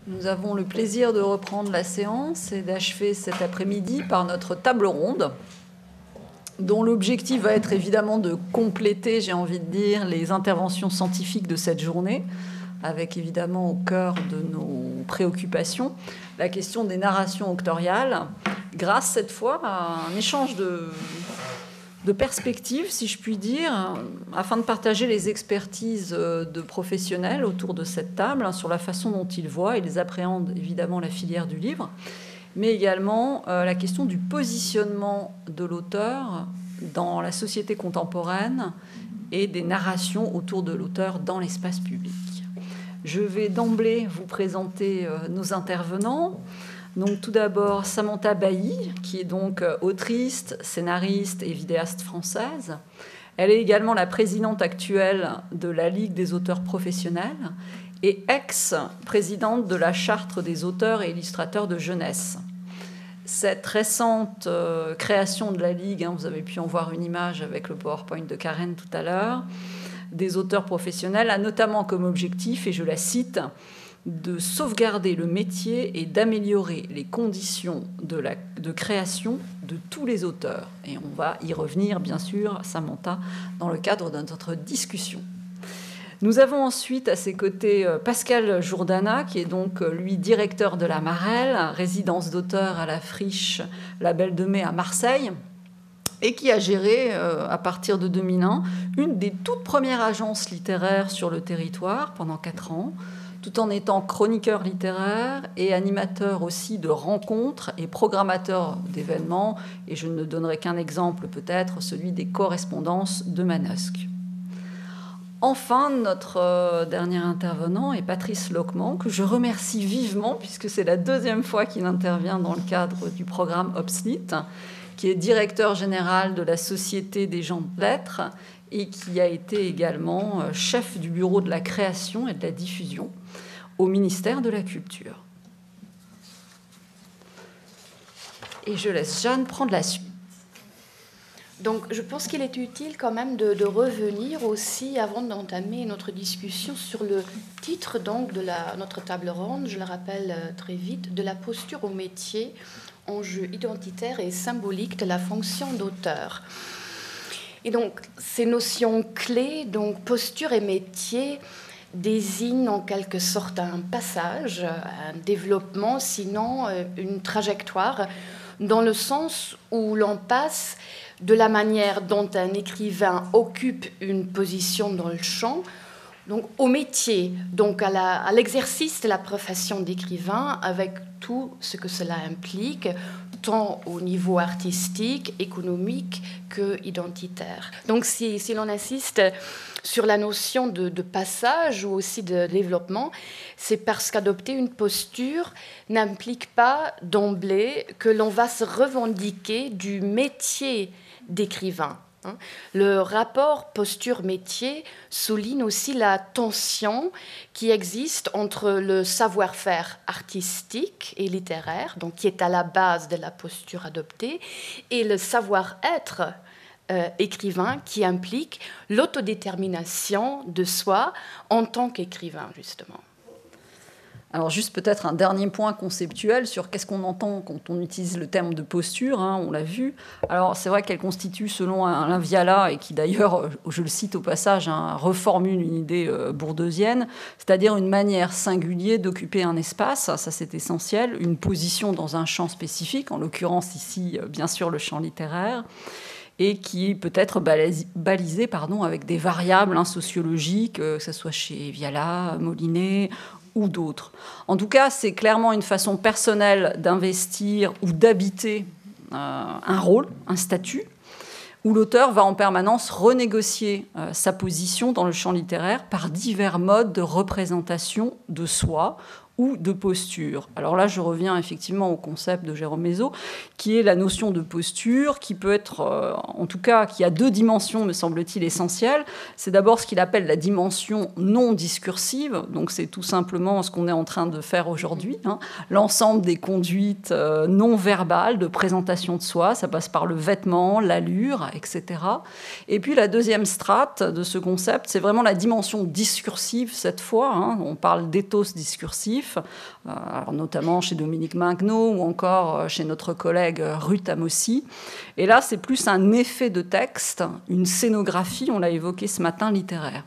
Nous avons le plaisir de reprendre la séance et d'achever cet après-midi par notre table ronde, dont l'objectif va être évidemment de compléter, j'ai envie de dire, les interventions scientifiques de cette journée, avec évidemment au cœur de nos préoccupations la question des narrations octoriales, grâce cette fois à un échange de perspectives, si je puis dire, afin de partager les expertises de professionnels autour de cette table sur la façon dont ils voient et ils appréhendent évidemment la filière du livre, mais également la question du positionnement de l'auteur dans la société contemporaine et des narrations autour de l'auteur dans l'espace public. Je vais d'emblée vous présenter nos intervenants. Donc, tout d'abord, Samantha Bailly, qui est donc autrice, scénariste et vidéaste française. Elle est également la présidente actuelle de la Ligue des auteurs professionnels et ex-présidente de la Charte des auteurs et illustrateurs de jeunesse. Cette récente création de la Ligue, vous avez pu en voir une image avec le PowerPoint de Karen tout à l'heure, des auteurs professionnels, a notamment comme objectif, et je la cite, de sauvegarder le métier et d'améliorer les conditions de création de tous les auteurs. Et on va y revenir, bien sûr, Samantha, dans le cadre de notre discussion. Nous avons ensuite à ses côtés Pascal Jourdana, qui est donc, lui, directeur de la Marelle, résidence d'auteur à la Friche, la Belle de Mai à Marseille, et qui a géré, à partir de 2001, une des toutes premières agences littéraires sur le territoire pendant 4 ans, tout en étant chroniqueur littéraire et animateur aussi de rencontres et programmateur d'événements. Et je ne donnerai qu'un exemple, peut-être, celui des correspondances de Manosque. Enfin, notre dernier intervenant est Patrice Lockman, que je remercie vivement, puisque c'est la 2e fois qu'il intervient dans le cadre du programme Obslite, qui est directeur général de la Société des gens de lettres et qui a été également chef du bureau de la création et de la diffusion au ministère de la Culture. Et je laisse Jeanne prendre la suite. Donc, je pense qu'il est utile quand même de revenir aussi, avant d'entamer notre discussion, sur le titre donc, de notre table ronde, je le rappelle très vite, de la posture au métier, enjeu identitaire et symbolique de la fonction d'auteur. Et donc, ces notions clés, donc posture et métier, désignent en quelque sorte un passage, un développement, sinon une trajectoire, dans le sens où l'on passe de la manière dont un écrivain occupe une position dans le champ, donc au métier, donc à l'exercice de la profession d'écrivain, avec tout ce que cela implique, tant au niveau artistique, économique que identitaire. Donc si l'on insiste sur la notion de passage ou aussi de développement, c'est parce qu'adopter une posture n'implique pas d'emblée que l'on va se revendiquer du métier d'écrivain. Le rapport posture-métier souligne aussi la tension qui existe entre le savoir-faire artistique et littéraire, donc qui est à la base de la posture adoptée, et le savoir-être écrivain qui implique l'autodétermination de soi en tant qu'écrivain, justement. Alors juste peut-être un dernier point conceptuel sur qu'est-ce qu'on entend quand on utilise le terme de posture, on l'a vu. Alors c'est vrai qu'elle constitue, selon Alain Viala, et qui d'ailleurs, je le cite au passage, reformule une idée bourdeusienne, c'est-à-dire une manière singulière d'occuper un espace, ça c'est essentiel, une position dans un champ spécifique, en l'occurrence ici, bien sûr, le champ littéraire, et qui peut être balisé avec des variables sociologiques, que ce soit chez Viala, Molinet ou d'autres. En tout cas, c'est clairement une façon personnelle d'investir ou d'habiter un rôle, un statut, où l'auteur va en permanence renégocier sa position dans le champ littéraire par divers modes de représentation de soi ou de posture. Alors là, je reviens effectivement au concept de Jérôme Mézot, qui est la notion de posture, qui peut être, en tout cas, qui a 2 dimensions, me semble-t-il, essentielles. C'est d'abord ce qu'il appelle la dimension non discursive, donc c'est tout simplement ce qu'on est en train de faire aujourd'hui, l'ensemble des conduites non verbales de présentation de soi, ça passe par le vêtement, l'allure, etc. Et puis la deuxième strate de ce concept, c'est vraiment la dimension discursive cette fois, on parle d'éthos discursif, interactif, alors notamment chez Dominique Maintenot ou encore chez notre collègue Ruth Amossi. Et là, c'est plus un effet de texte, une scénographie, on l'a évoqué ce matin, littéraire.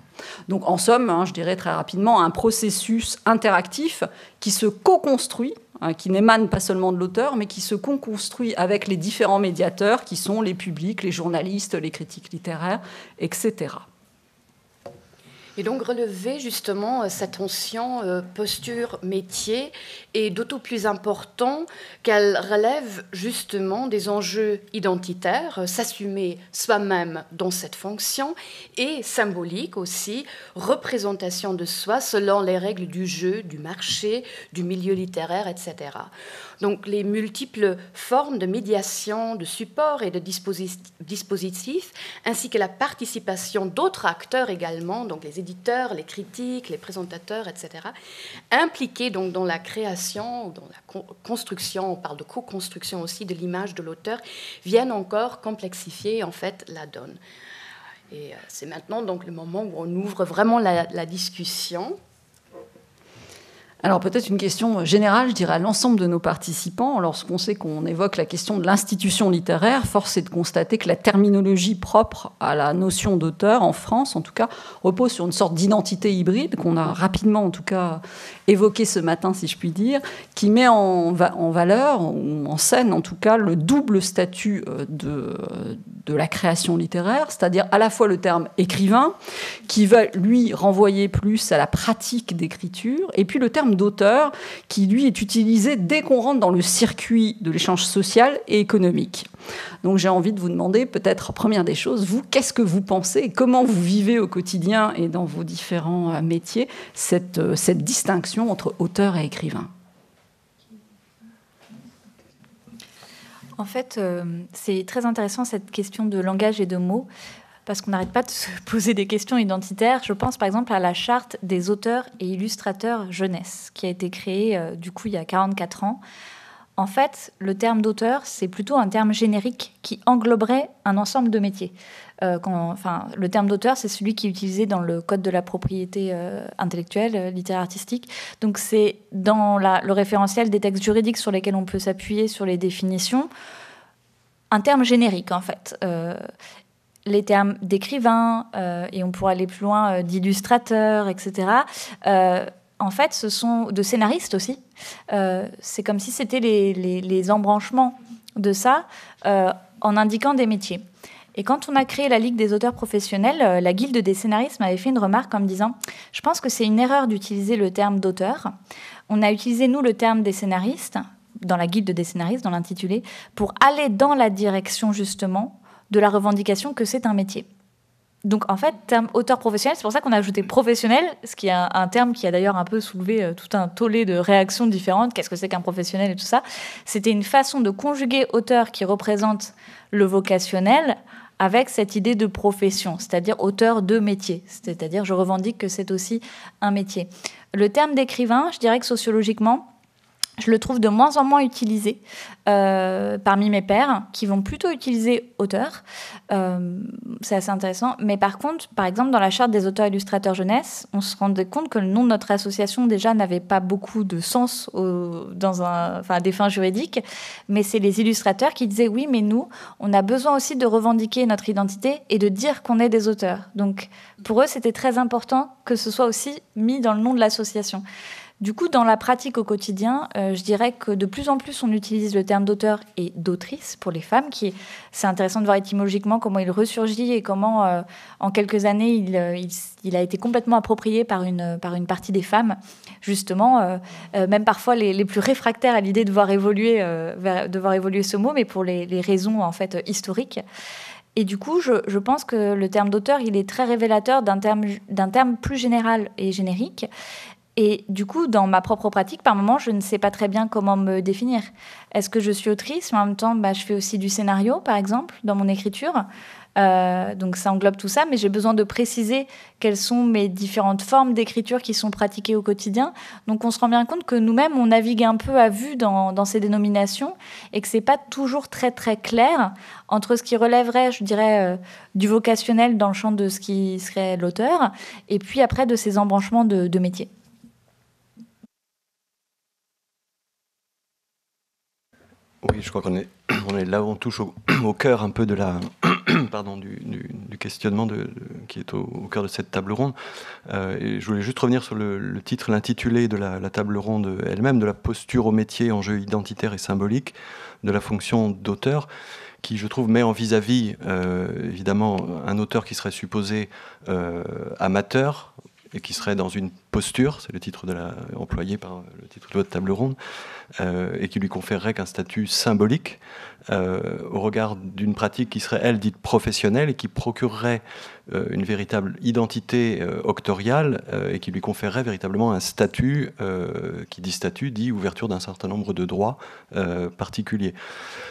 Donc en somme, je dirais très rapidement, un processus interactif qui se co-construit, qui n'émane pas seulement de l'auteur, mais qui se co-construit avec les différents médiateurs qui sont les publics, les journalistes, les critiques littéraires, etc. Et donc relever justement cette tension posture-métier est d'autant plus important qu'elle relève justement des enjeux identitaires, s'assumer soi-même dans cette fonction, et symbolique aussi, représentation de soi selon les règles du jeu, du marché, du milieu littéraire, etc. Donc les multiples formes de médiation, de support et de dispositifs, ainsi que la participation d'autres acteurs également, donc les éditeurs, les critiques, les présentateurs, etc., impliqués donc dans la création, dans la construction, on parle de co-construction aussi de l'image de l'auteur, viennent encore complexifier en fait la donne. Et c'est maintenant donc le moment où on ouvre vraiment la discussion. Alors peut-être une question générale, je dirais, à l'ensemble de nos participants. Lorsqu'on sait qu'on évoque la question de l'institution littéraire, force est de constater que la terminologie propre à la notion d'auteur, en France en tout cas, repose sur une sorte d'identité hybride qu'on a rapidement en tout cas évoquée ce matin, si je puis dire, qui met en valeur, ou en scène en tout cas, le double statut de la création littéraire, c'est-à-dire à la fois le terme écrivain, qui va lui renvoyer plus à la pratique d'écriture, et puis le terme d'auteur, qui lui est utilisé dès qu'on rentre dans le circuit de l'échange social et économique. Donc j'ai envie de vous demander, peut-être première des choses, vous, qu'est-ce que vous pensez et comment vous vivez au quotidien et dans vos différents métiers cette distinction entre auteur et écrivain ? En fait, c'est très intéressant cette question de langage et de mots, parce qu'on n'arrête pas de se poser des questions identitaires. Je pense par exemple à la charte des auteurs et illustrateurs jeunesse, qui a été créée du coup il y a 44 ans. En fait, le terme d'auteur, c'est plutôt un terme générique qui engloberait un ensemble de métiers. Le terme d'auteur, c'est celui qui est utilisé dans le Code de la propriété intellectuelle, littéraire artistique. Donc c'est dans le référentiel des textes juridiques sur lesquels on peut s'appuyer sur les définitions, un terme générique en fait. Les termes d'écrivain, et on pourra aller plus loin, d'illustrateur, etc., en fait, ce sont de scénaristes aussi. C'est comme si c'était les embranchements de ça, en indiquant des métiers. Et quand on a créé la Ligue des auteurs professionnels, la Guilde des scénaristes m'avait fait une remarque en me disant « Je pense que c'est une erreur d'utiliser le terme d'auteur. On a utilisé, nous, le terme des scénaristes, dans la Guilde des scénaristes, dans l'intitulé, pour aller dans la direction, justement, de la revendication que c'est un métier. » Donc, en fait, terme auteur professionnel, c'est pour ça qu'on a ajouté professionnel, ce qui est un terme qui a d'ailleurs un peu soulevé tout un tollé de réactions différentes. Qu'est-ce que c'est qu'un professionnel et tout ça ? C'était une façon de conjuguer auteur qui représente le vocationnel avec cette idée de profession, c'est-à-dire auteur de métier. C'est-à-dire, je revendique que c'est aussi un métier. Le terme d'écrivain, je dirais que sociologiquement, je le trouve de moins en moins utilisé parmi mes pairs, qui vont plutôt utiliser auteur. C'est assez intéressant. Mais par contre, par exemple, dans la charte des auteurs-illustrateurs jeunesse, on se rendait compte que le nom de notre association, déjà, n'avait pas beaucoup de sens à des fins juridiques. Mais c'est les illustrateurs qui disaient, oui, mais nous, on a besoin aussi de revendiquer notre identité et de dire qu'on est des auteurs. Donc, pour eux, c'était très important que ce soit aussi mis dans le nom de l'association. Du coup, dans la pratique au quotidien, je dirais que de plus en plus, on utilise le terme d'auteur et d'autrice pour les femmes. C'est intéressant de voir étymologiquement comment il ressurgit et comment, en quelques années, il a été complètement approprié par une partie des femmes. Justement, même parfois les plus réfractaires à l'idée de voir évoluer ce mot, mais pour les raisons en fait historiques. Et du coup, je pense que le terme d'auteur, il est très révélateur d'un terme plus général et générique. Et du coup, dans ma propre pratique, par moments, je ne sais pas très bien comment me définir. Est-ce que je suis autrice, mais en même temps, je fais aussi du scénario, par exemple, dans mon écriture. Donc ça englobe tout ça, mais j'ai besoin de préciser quelles sont mes différentes formes d'écriture qui sont pratiquées au quotidien. Donc on se rend bien compte que nous-mêmes, on navigue un peu à vue dans ces dénominations et que c'est pas toujours très très clair entre ce qui relèverait, je dirais, du vocationnel dans le champ de ce qui serait l'auteur, et puis après de ces embranchements de métiers. Oui, je crois qu'on est là où on touche au cœur un peu de la, pardon, du questionnement qui est au cœur de cette table ronde. Et je voulais juste revenir sur le titre, l'intitulé de la table ronde elle-même, de la posture au métier, enjeu identitaire et symbolique, de la fonction d'auteur, qui, je trouve, met en vis-à-vis, évidemment, un auteur qui serait supposé amateur, et qui serait dans une posture, c'est le titre employé par le titre de votre table ronde, et qui lui conférerait qu'un statut symbolique au regard d'une pratique qui serait, elle, dite professionnelle et qui procurerait une véritable identité octoriale et qui lui conférerait véritablement un statut, qui dit statut, dit ouverture d'un certain nombre de droits particuliers.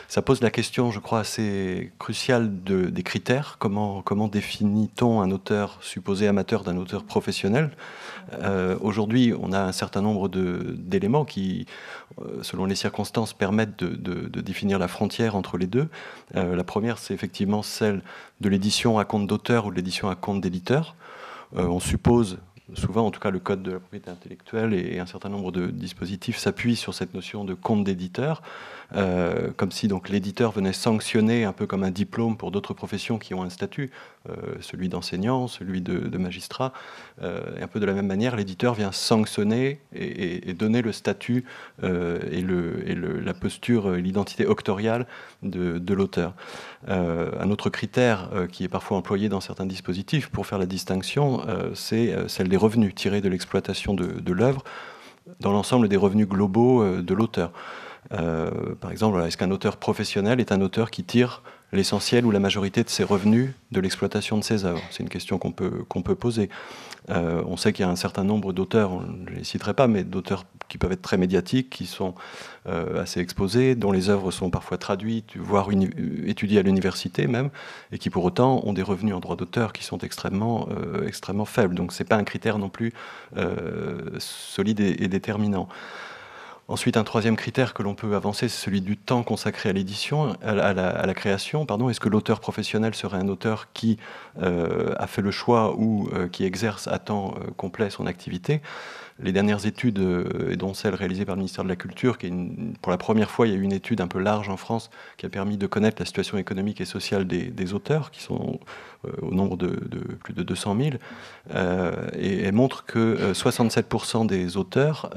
Ça pose la question, je crois, assez cruciale des critères. Comment définit-on un auteur supposé amateur d'un auteur professionnel ? Aujourd'hui, on a un certain nombre d'éléments qui, selon les circonstances, permettent de définir la frontière entre les deux. La première, c'est effectivement celle de l'édition à compte d'auteur ou de l'édition à compte d'éditeur. On suppose, souvent, en tout cas, le Code de la propriété intellectuelle et un certain nombre de dispositifs s'appuient sur cette notion de compte d'éditeur, comme si donc l'éditeur venait sanctionner, un peu comme un diplôme pour d'autres professions qui ont un statut, celui d'enseignant, celui de magistrat, et un peu de la même manière, l'éditeur vient sanctionner et donner le statut et la posture, l'identité octoriale de l'auteur. Un autre critère qui est parfois employé dans certains dispositifs pour faire la distinction, c'est celle des revenus tirés de l'exploitation de l'œuvre dans l'ensemble des revenus globaux de l'auteur. Par exemple, est-ce qu'un auteur professionnel est un auteur qui tire l'essentiel ou la majorité de ses revenus de l'exploitation de ses œuvres? C'est une question qu'on peut poser. On sait qu'il y a un certain nombre d'auteurs, je ne les citerai pas, mais d'auteurs qui peuvent être très médiatiques, qui sont assez exposés, dont les œuvres sont parfois traduites, voire étudiées à l'université même, et qui pour autant ont des revenus en droit d'auteur qui sont extrêmement faibles. Donc ce n'est pas un critère non plus solide et déterminant. Ensuite, un troisième critère que l'on peut avancer, c'est celui du temps consacré à l'édition, à la création. Est-ce que l'auteur professionnel serait un auteur qui a fait le choix ou qui exerce à temps complet son activité ? Les dernières études, et dont celle réalisée par le ministère de la Culture, pour la première fois, il y a eu une étude un peu large en France qui a permis de connaître la situation économique et sociale des auteurs, qui sont au nombre de plus de 200 000, et elle montre que 67% des auteurs,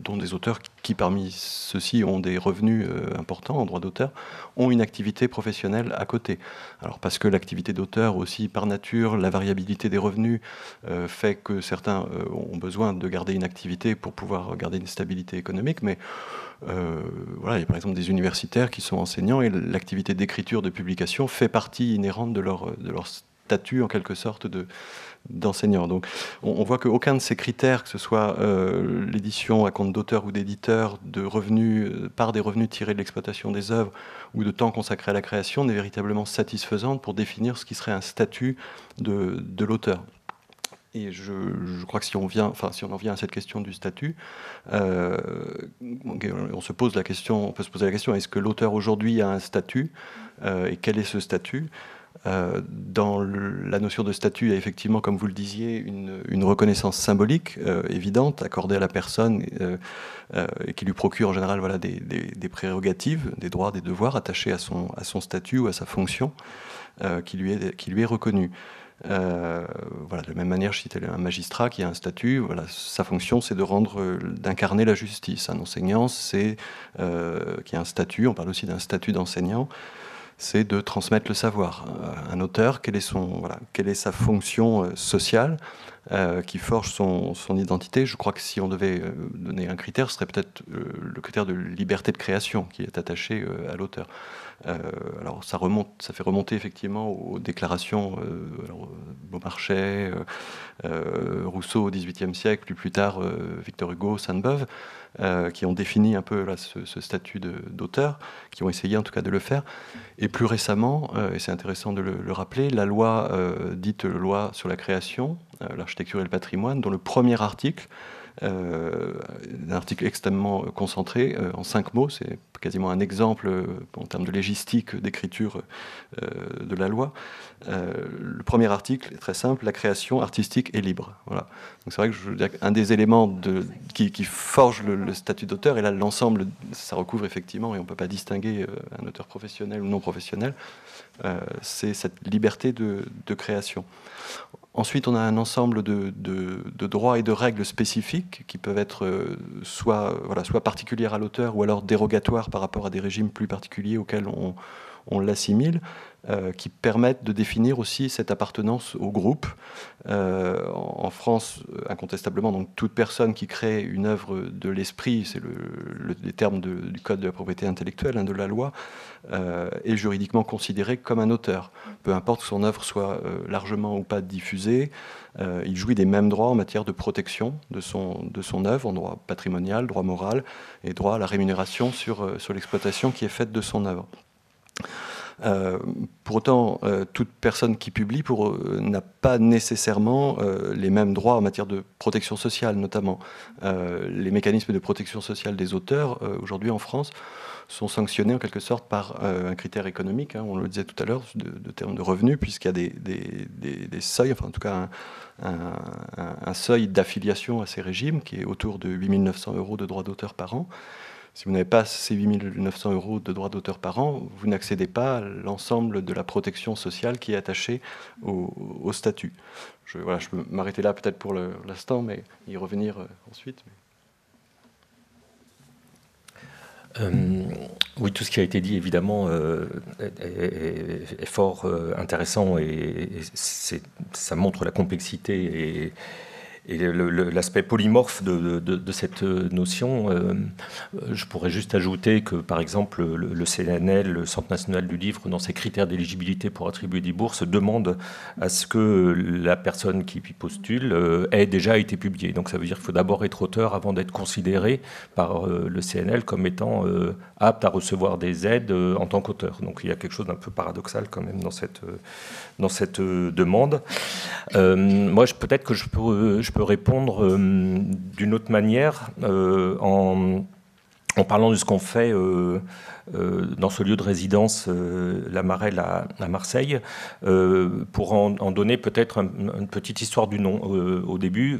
dont des auteurs qui parmi ceux-ci ont des revenus importants en droit d'auteur, ont une activité professionnelle à côté. Alors parce que l'activité d'auteur aussi, par nature, la variabilité des revenus fait que certains ont besoin de garder une activité pour pouvoir garder une stabilité économique, mais il y a par exemple des universitaires qui sont enseignants et l'activité d'écriture, de publication fait partie inhérente de leur statut en quelque sorte d'enseignant. Donc on voit qu'aucun de ces critères, que ce soit l'édition à compte d'auteur ou d'éditeur, de revenus, par des revenus tirés de l'exploitation des œuvres ou de temps consacré à la création, n'est véritablement satisfaisante pour définir ce qui serait un statut de l'auteur. Et je crois que si on en vient à cette question du statut, on peut se poser la question, est-ce que l'auteur aujourd'hui a un statut et quel est ce statut ? Dans la notion de statut, il y a effectivement, comme vous le disiez, une reconnaissance symbolique évidente, accordée à la personne et qui lui procure en général des prérogatives, des droits, des devoirs attachés à son statut ou à sa fonction qui lui est reconnue. De la même manière, je citais un magistrat qui a un statut, sa fonction c'est d'incarner la justice. Un enseignant qui a un statut, on parle aussi d'un statut d'enseignant, c'est de transmettre le savoir. Un auteur, quelle est sa fonction sociale qui forge son identité? Je crois que si on devait donner un critère, ce serait peut-être le critère de liberté de création qui est attaché à l'auteur. Alors ça fait remonter effectivement aux déclarations Beaumarchais, Rousseau au XVIIIe siècle, plus tard Victor Hugo, Sainte-Beuve, qui ont défini un peu ce statut d'auteur, qui ont essayé en tout cas de le faire. Et plus récemment, et c'est intéressant de le rappeler, la loi dite loi sur la création, l'architecture et le patrimoine, dont le premier article, un article extrêmement concentré, en 5 mots, c'est quasiment un exemple en termes de légistique d'écriture de la loi. Le premier article est très simple, la création artistique est libre. Voilà. Donc c'est vrai que je veux dire qu'un des éléments qui forge le statut d'auteur, et là l'ensemble, ça recouvre effectivement, et on ne peut pas distinguer un auteur professionnel ou non professionnel, c'est cette liberté de création. Ensuite, on a un ensemble de droits et de règles spécifiques qui peuvent être soit particulières à l'auteur ou alors dérogatoires par rapport à des régimes plus particuliers auxquels on l'assimile, qui permettent de définir aussi cette appartenance au groupe. En France, incontestablement, donc, toute personne qui crée une œuvre de l'esprit, c'est les termes du Code de la propriété intellectuelle, de la loi, est juridiquement considéré comme un auteur. Peu importe que son œuvre soit largement ou pas diffusée, il jouit des mêmes droits en matière de protection de son œuvre, en droit patrimonial, droit moral, et droit à la rémunération sur l'exploitation qui est faite de son œuvre. Pour autant, toute personne qui publie n'a pas nécessairement les mêmes droits en matière de protection sociale, notamment. Les mécanismes de protection sociale des auteurs, aujourd'hui en France, sont sanctionnés en quelque sorte par un critère économique, on le disait tout à l'heure, de termes de revenus, puisqu'il y a des seuils, enfin en tout cas un seuil d'affiliation à ces régimes qui est autour de 8 900 € de droits d'auteur par an. Si vous n'avez pas ces 8 900 € de droits d'auteur par an, vous n'accédez pas à l'ensemble de la protection sociale qui est attachée au statut. Je peux m'arrêter là peut-être pour l'instant, mais y revenir ensuite. Oui, tout ce qui a été dit, évidemment, est fort intéressant et ça montre la complexité et l'aspect polymorphe de cette notion. Je pourrais juste ajouter que, par exemple, le CNL, le Centre national du livre, dans ses critères d'éligibilité pour attribuer des bourses, demande à ce que la personne qui postule ait déjà été publiée. Donc ça veut dire qu'il faut d'abord être auteur avant d'être considéré par le CNL comme étant apte à recevoir des aides en tant qu'auteur. Donc il y a quelque chose d'un peu paradoxal quand même dans cette demande. Moi, peut-être que je peux répondre d'une autre manière en parlant de ce qu'on fait dans ce lieu de résidence, la Marelle à Marseille, pour en donner peut-être une petite histoire du nom. Au début,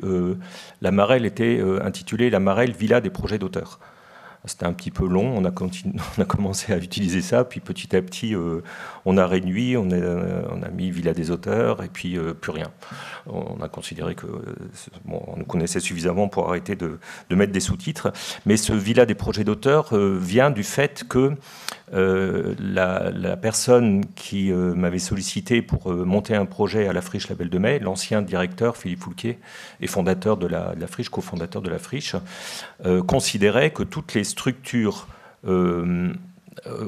la Marelle était intitulée la Marelle Villa des projets d'auteurs. C'était un petit peu long, on a commencé à utiliser ça, puis petit à petit, on a réduit, on a mis Villa des auteurs, et puis plus rien. On a considéré que on nous connaissait suffisamment pour arrêter de mettre des sous-titres. Mais ce Villa des projets d'auteurs vient du fait que la personne qui m'avait sollicité pour monter un projet à la Friche La Belle de Mai, l'ancien directeur Philippe Foulquier et fondateur de la Friche, cofondateur de la Friche, considérait que toutes les structures,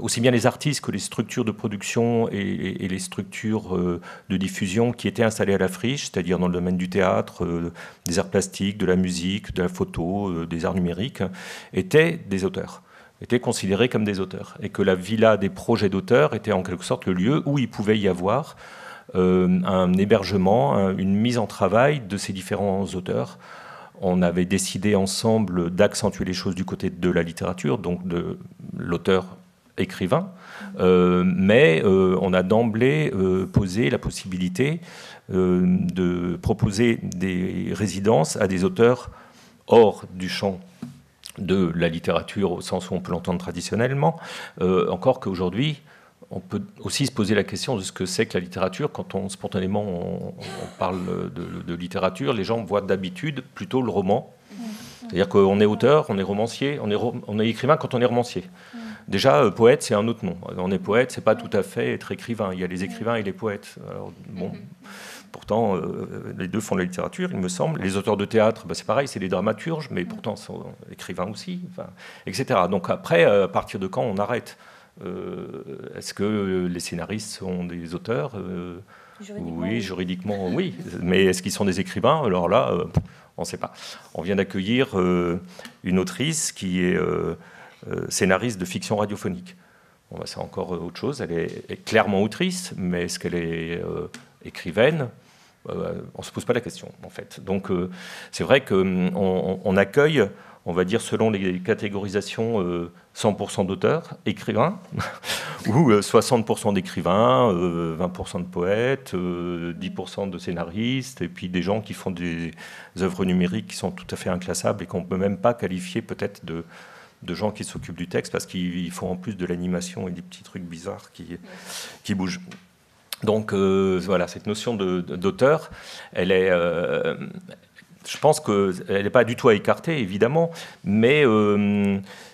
aussi bien les artistes que les structures de production et les structures de diffusion qui étaient installées à la Friche, c'est-à-dire dans le domaine du théâtre, des arts plastiques, de la musique, de la photo, des arts numériques, étaient des auteurs, étaient considérés comme des auteurs, et que la villa des projets d'auteurs était en quelque sorte le lieu où il pouvait y avoir un hébergement, une mise en travail de ces différents auteurs. On avait décidé ensemble d'accentuer les choses du côté de la littérature, donc de l'auteur-écrivain, mais on a d'emblée posé la possibilité de proposer des résidences à des auteurs hors du champ de la littérature au sens où on peut l'entendre traditionnellement, encore qu'aujourd'hui, on peut aussi se poser la question de ce que c'est que la littérature. Quand spontanément on parle de littérature, les gens voient d'habitude plutôt le roman. C'est-à-dire qu'on est auteur, on est romancier, on est écrivain quand on est romancier. Déjà, poète, c'est un autre nom. On est poète, c'est pas tout à fait être écrivain. Il y a les écrivains et les poètes. Alors, bon, pourtant, les deux font de la littérature, il me semble. Les auteurs de théâtre, c'est pareil, c'est des dramaturges, mais pourtant sont écrivains aussi, etc. Donc après, à partir de quand on arrête ? Est-ce que les scénaristes sont des auteurs ? Oui, juridiquement, oui. Mais est-ce qu'ils sont des écrivains ? Alors là, on ne sait pas. On vient d'accueillir une autrice qui est scénariste de fiction radiophonique. Bon, c'est encore autre chose. Elle est clairement autrice, mais est-ce qu'elle est écrivaine ? On ne se pose pas la question, en fait. Donc, c'est vrai qu'on accueille on va dire selon les catégorisations, 100% d'auteurs, écrivains, ou 60% d'écrivains, 20% de poètes, 10% de scénaristes, et puis des gens qui font des œuvres numériques qui sont tout à fait inclassables et qu'on ne peut même pas qualifier peut-être de gens qui s'occupent du texte, parce qu'ils font en plus de l'animation et des petits trucs bizarres qui bougent. Donc voilà, cette notion d'auteur, elle est... je pense qu'elle n'est pas du tout à écarter, évidemment, mais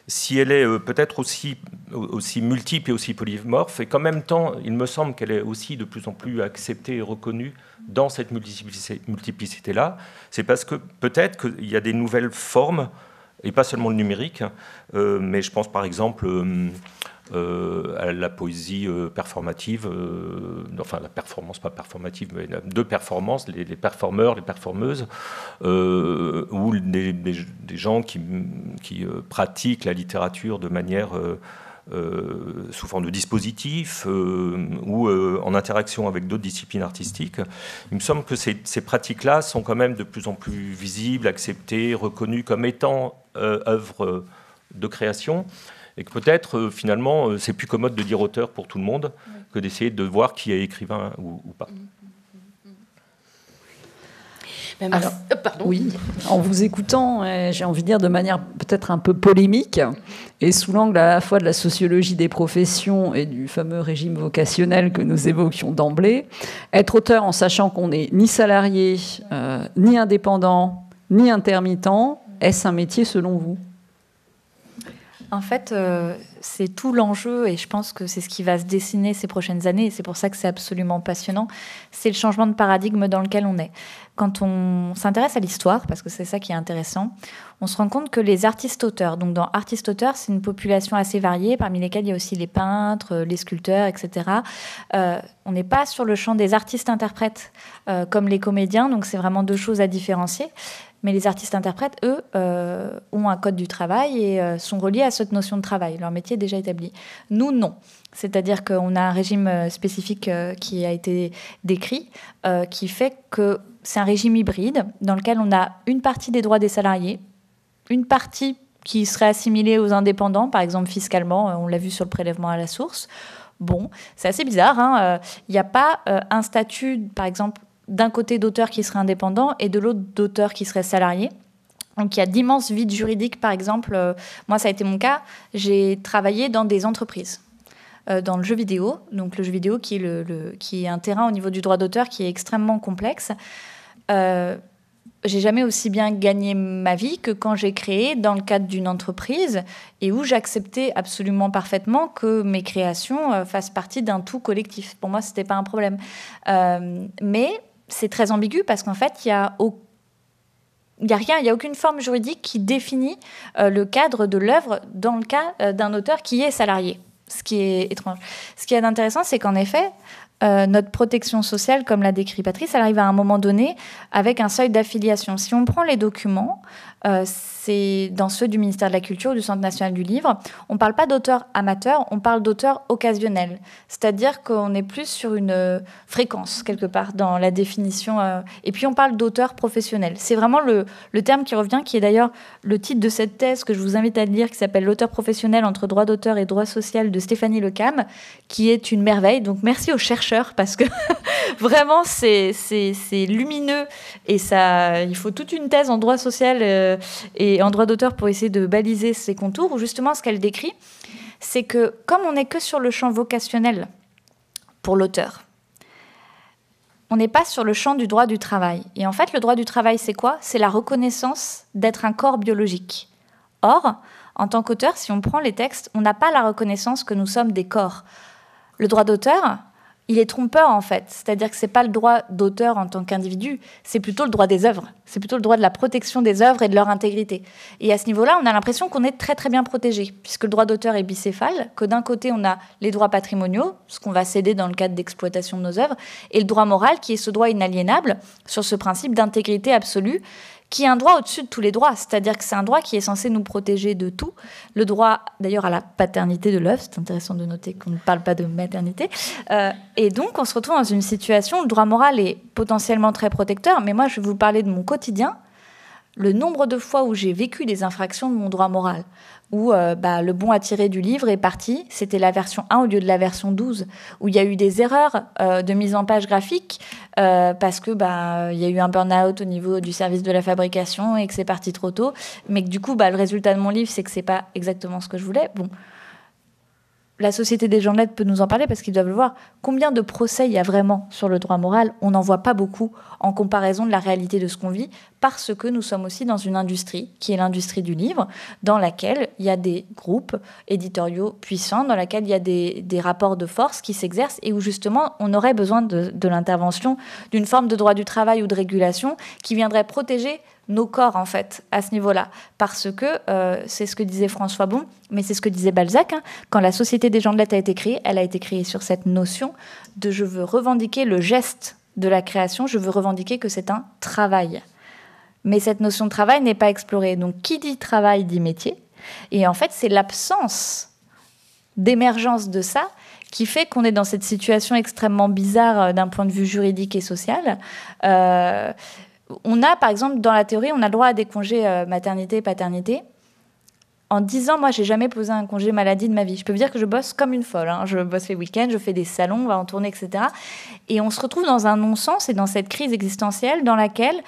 si elle est peut-être aussi multiple et aussi polymorphe, et qu'en même temps, il me semble qu'elle est aussi de plus en plus acceptée et reconnue dans cette multiplicité-là, c'est parce que peut-être qu'il y a des nouvelles formes, et pas seulement le numérique, mais je pense par exemple à la poésie performative, enfin la performance pas performative, mais de performance, les performeurs, les performeuses, ou des gens qui pratiquent la littérature de manière sous forme de dispositif ou en interaction avec d'autres disciplines artistiques. Il me semble que ces pratiques-là sont quand même de plus en plus visibles, acceptées, reconnues comme étant œuvres de création, et que peut-être finalement c'est plus commode de dire auteur pour tout le monde que d'essayer de voir qui est écrivain ou pas. Alors, oui, en vous écoutant, j'ai envie de dire de manière peut-être un peu polémique, et sous l'angle à la fois de la sociologie des professions et du fameux régime vocationnel que nous évoquions d'emblée, être auteur en sachant qu'on n'est ni salarié, ni indépendant, ni intermittent, est-ce un métier selon vous ? En fait, c'est tout l'enjeu, et je pense que c'est ce qui va se dessiner ces prochaines années, et c'est pour ça que c'est absolument passionnant, c'est le changement de paradigme dans lequel on est. Quand on s'intéresse à l'histoire, parce que c'est ça qui est intéressant, on se rend compte que les artistes-auteurs, donc dans artistes-auteurs, c'est une population assez variée, parmi lesquels il y a aussi les peintres, les sculpteurs, etc. On n'est pas sur le champ des artistes-interprètes comme les comédiens, donc c'est vraiment deux choses à différencier. Mais les artistes-interprètes, eux, ont un code du travail et sont reliés à cette notion de travail. Leur métier est déjà établi. Nous, non. C'est-à-dire qu'on a un régime spécifique qui a été décrit, qui fait que c'est un régime hybride dans lequel on a une partie des droits des salariés, une partie qui serait assimilée aux indépendants, par exemple fiscalement, on l'a vu sur le prélèvement à la source. Bon, c'est assez bizarre, hein. Il n'y a pas un statut, par exemple, d'un côté d'auteur qui serait indépendant et de l'autre d'auteur qui serait salarié. Donc il y a d'immenses vides juridiques. Par exemple, moi ça a été mon cas, j'ai travaillé dans des entreprises, dans le jeu vidéo. Donc le jeu vidéo qui est un terrain au niveau du droit d'auteur qui est extrêmement complexe. J'ai jamais aussi bien gagné ma vie que quand j'ai créé dans le cadre d'une entreprise et où j'acceptais absolument parfaitement que mes créations fassent partie d'un tout collectif. Pour moi, c'était pas un problème. Mais c'est très ambigu parce qu'en fait, il y a rien, il n'y a aucune forme juridique qui définit le cadre de l'œuvre dans le cas d'un auteur qui est salarié, ce qui est étrange. Ce qui est intéressant, c'est qu'en effet, notre protection sociale, comme l'a décrit Patrice, elle arrive à un moment donné avec un seuil d'affiliation. Si on prend les documents, c'est dans ceux du ministère de la Culture, du Centre national du livre, on ne parle pas d'auteur amateur, on parle d'auteur occasionnel. C'est-à-dire qu'on est plus sur une fréquence, quelque part, dans la définition. Et puis on parle d'auteur professionnel. C'est vraiment le terme qui revient, qui est d'ailleurs le titre de cette thèse que je vous invite à lire, qui s'appelle « L'auteur professionnel entre droit d'auteur et droit social » de Stéphanie Lecam, qui est une merveille. Donc merci aux chercheurs, parce que vraiment, c'est lumineux. Et ça, il faut toute une thèse en droit social et en droit d'auteur pour essayer de baliser ces contours, où justement ce qu'elle décrit, c'est que comme on n'est que sur le champ vocationnel pour l'auteur, on n'est pas sur le champ du droit du travail. Et en fait, le droit du travail, c'est quoi ? C'est la reconnaissance d'être un corps biologique. Or, en tant qu'auteur, si on prend les textes, on n'a pas la reconnaissance que nous sommes des corps. Le droit d'auteur, il est trompeur en fait, c'est-à-dire que c'est pas le droit d'auteur en tant qu'individu, c'est plutôt le droit des œuvres, c'est plutôt le droit de la protection des œuvres et de leur intégrité. Et à ce niveau-là, on a l'impression qu'on est très très bien protégé, puisque le droit d'auteur est bicéphale, que d'un côté on a les droits patrimoniaux, ce qu'on va céder dans le cadre d'exploitation de nos œuvres, et le droit moral qui est ce droit inaliénable sur ce principe d'intégrité absolue, qui est un droit au-dessus de tous les droits, c'est-à-dire que c'est un droit qui est censé nous protéger de tout. Le droit, d'ailleurs, à la paternité de l'œuvre, c'est intéressant de noter qu'on ne parle pas de maternité. Et donc, on se retrouve dans une situation où le droit moral est potentiellement très protecteur, mais moi, je vais vous parler de mon quotidien. le nombre de fois où j'ai vécu des infractions de mon droit moral, où le bon à tirer du livre est parti, c'était la version 1 au lieu de la version 12, où il y a eu des erreurs de mise en page graphique parce que il y a eu un burn-out au niveau du service de la fabrication et que c'est parti trop tôt, mais que du coup le résultat de mon livre c'est que c'est pas exactement ce que je voulais. Bon, la Société des gens de lettres peut nous en parler parce qu'ils doivent le voir. Combien de procès il y a vraiment sur le droit moral? On n'en voit pas beaucoup en comparaison de la réalité de ce qu'on vit, parce que nous sommes aussi dans une industrie, qui est l'industrie du livre, dans laquelle il y a des groupes éditoriaux puissants, dans laquelle il y a des rapports de force qui s'exercent et où justement on aurait besoin de l'intervention d'une forme de droit du travail ou de régulation qui viendrait protéger nos corps, en fait, à ce niveau-là. Parce que, c'est ce que disait François Bon, mais c'est ce que disait Balzac, hein, quand la Société des gens de lettres a été créée, elle a été créée sur cette notion de « je veux revendiquer le geste de la création, je veux revendiquer que c'est un travail ». Mais cette notion de travail n'est pas explorée. Donc, qui dit travail dit métier. Et en fait, c'est l'absence d'émergence de ça qui fait qu'on est dans cette situation extrêmement bizarre d'un point de vue juridique et social. On a, par exemple, dans la théorie, on a le droit à des congés maternité et paternité. En 10 ans, moi, j'ai jamais posé un congé maladie de ma vie. Je peux vous dire que je bosse comme une folle. Hein. Je bosse les week-ends, je fais des salons, on va en tournée, etc. Et on se retrouve dans un non-sens et dans cette crise existentielle dans laquelle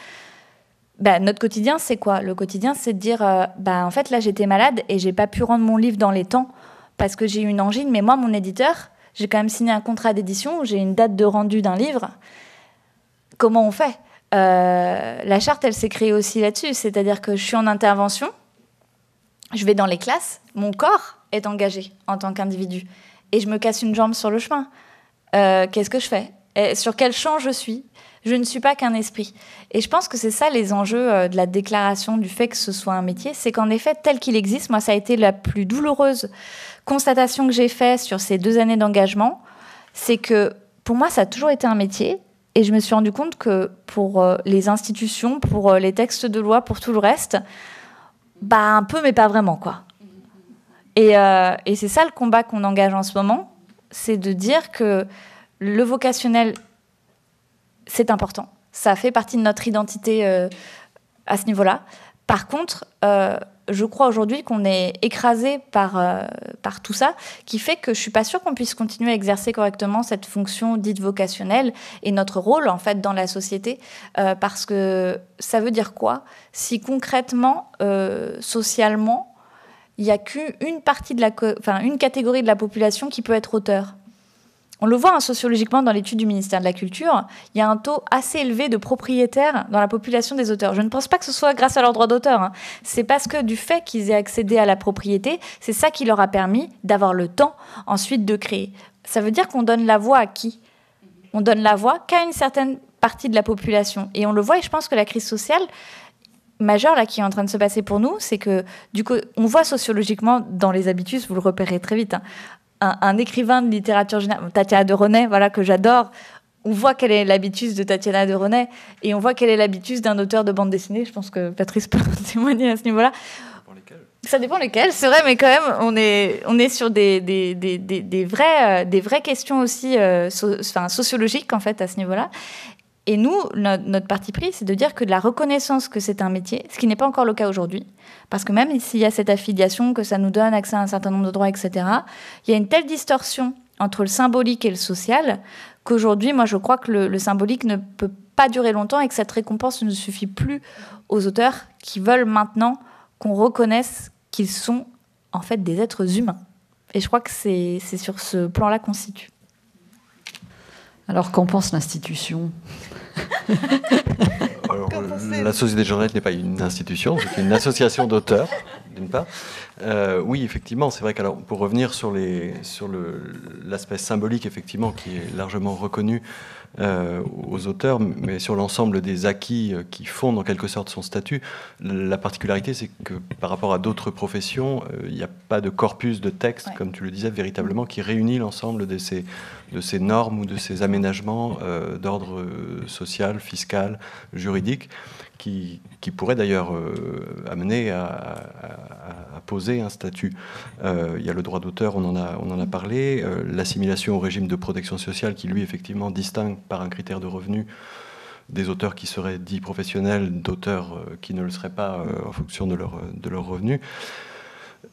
notre quotidien, c'est quoi? Le quotidien, c'est de dire, en fait, là, j'étais malade et j'ai pas pu rendre mon livre dans les temps parce que j'ai eu une angine. Mais moi, mon éditeur, j'ai quand même signé un contrat d'édition où j'ai une date de rendu d'un livre. Comment on fait? La charte, elle s'est créée aussi là-dessus. C'est-à-dire que je suis en intervention, je vais dans les classes, mon corps est engagé en tant qu'individu. Et je me casse une jambe sur le chemin. Qu'est-ce que je fais? Sur quel champ je suis? Je ne suis pas qu'un esprit. Et je pense que c'est ça les enjeux de la déclaration du fait que ce soit un métier. C'est qu'en effet, tel qu'il existe, moi, ça a été la plus douloureuse constatation que j'ai faite sur ces 2 années d'engagement. C'est que pour moi, ça a toujours été un métier. Et je me suis rendu compte que pour les institutions, pour les textes de loi, pour tout le reste, un peu, mais pas vraiment, quoi. Et c'est ça le combat qu'on engage en ce moment, c'est de dire que le vocationnel, c'est important. Ça fait partie de notre identité à ce niveau-là. Par contre, je crois aujourd'hui qu'on est écrasé par tout ça, qui fait que je suis pas sûre qu'on puisse continuer à exercer correctement cette fonction dite vocationnelle et notre rôle en fait dans la société, parce que ça veut dire quoi si concrètement, socialement, il y a qu'une partie une catégorie de la population qui peut être auteur. On le voit sociologiquement dans l'étude du ministère de la Culture, il y a un taux assez élevé de propriétaires dans la population des auteurs. Je ne pense pas que ce soit grâce à leur droit d'auteur. Hein. C'est parce que du fait qu'ils aient accédé à la propriété, c'est ça qui leur a permis d'avoir le temps ensuite de créer. Ça veut dire qu'on donne la voix à qui? On donne la voix qu'à une certaine partie de la population. Et on le voit, et je pense que la crise sociale majeure là, qui est en train de se passer pour nous, c'est que du coup, on voit sociologiquement dans les habitus, vous le repérez très vite, hein, un écrivain de littérature générale, Tatiana de René, voilà, que j'adore, on voit quel est l'habitus de Tatiana de René et on voit quel est l'habitus d'un auteur de bande dessinée. Je pense que Patrice peut témoigner à ce niveau-là. Ça dépend lesquels, c'est vrai, mais quand même, on est sur des vraies questions aussi sociologiques, en fait, à ce niveau-là. Et nous, notre parti pris, c'est de dire que de la reconnaissance que c'est un métier, ce qui n'est pas encore le cas aujourd'hui, parce que même s'il y a cette affiliation, que ça nous donne accès à un certain nombre de droits, etc., il y a une telle distorsion entre le symbolique et le social qu'aujourd'hui, moi, je crois que le symbolique ne peut pas durer longtemps et que cette récompense ne suffit plus aux auteurs qui veulent maintenant qu'on reconnaisse qu'ils sont en fait des êtres humains. Et je crois que c'est sur ce plan-là qu'on se situe. Alors, qu'en pense l'institution? Alors, la Société des gens de lettres n'est pas une institution, c'est une association d'auteurs, d'une part. Oui, effectivement, c'est vrai qu'alors, pour revenir sur l'aspect symbolique, effectivement, qui est largement reconnu aux auteurs, mais sur l'ensemble des acquis qui fondent en quelque sorte son statut, la particularité, c'est que par rapport à d'autres professions, il n'y a pas de corpus de texte, comme tu le disais, véritablement, qui réunit l'ensemble de ces normes ou de ces aménagements d'ordre social, fiscal, juridique, qui pourraient d'ailleurs amener à poser un statut. Il y a le droit d'auteur, on en a parlé, l'assimilation au régime de protection sociale qui, lui, effectivement, distingue par un critère de revenu des auteurs qui seraient dits professionnels, d'auteurs qui ne le seraient pas en fonction de leur revenu.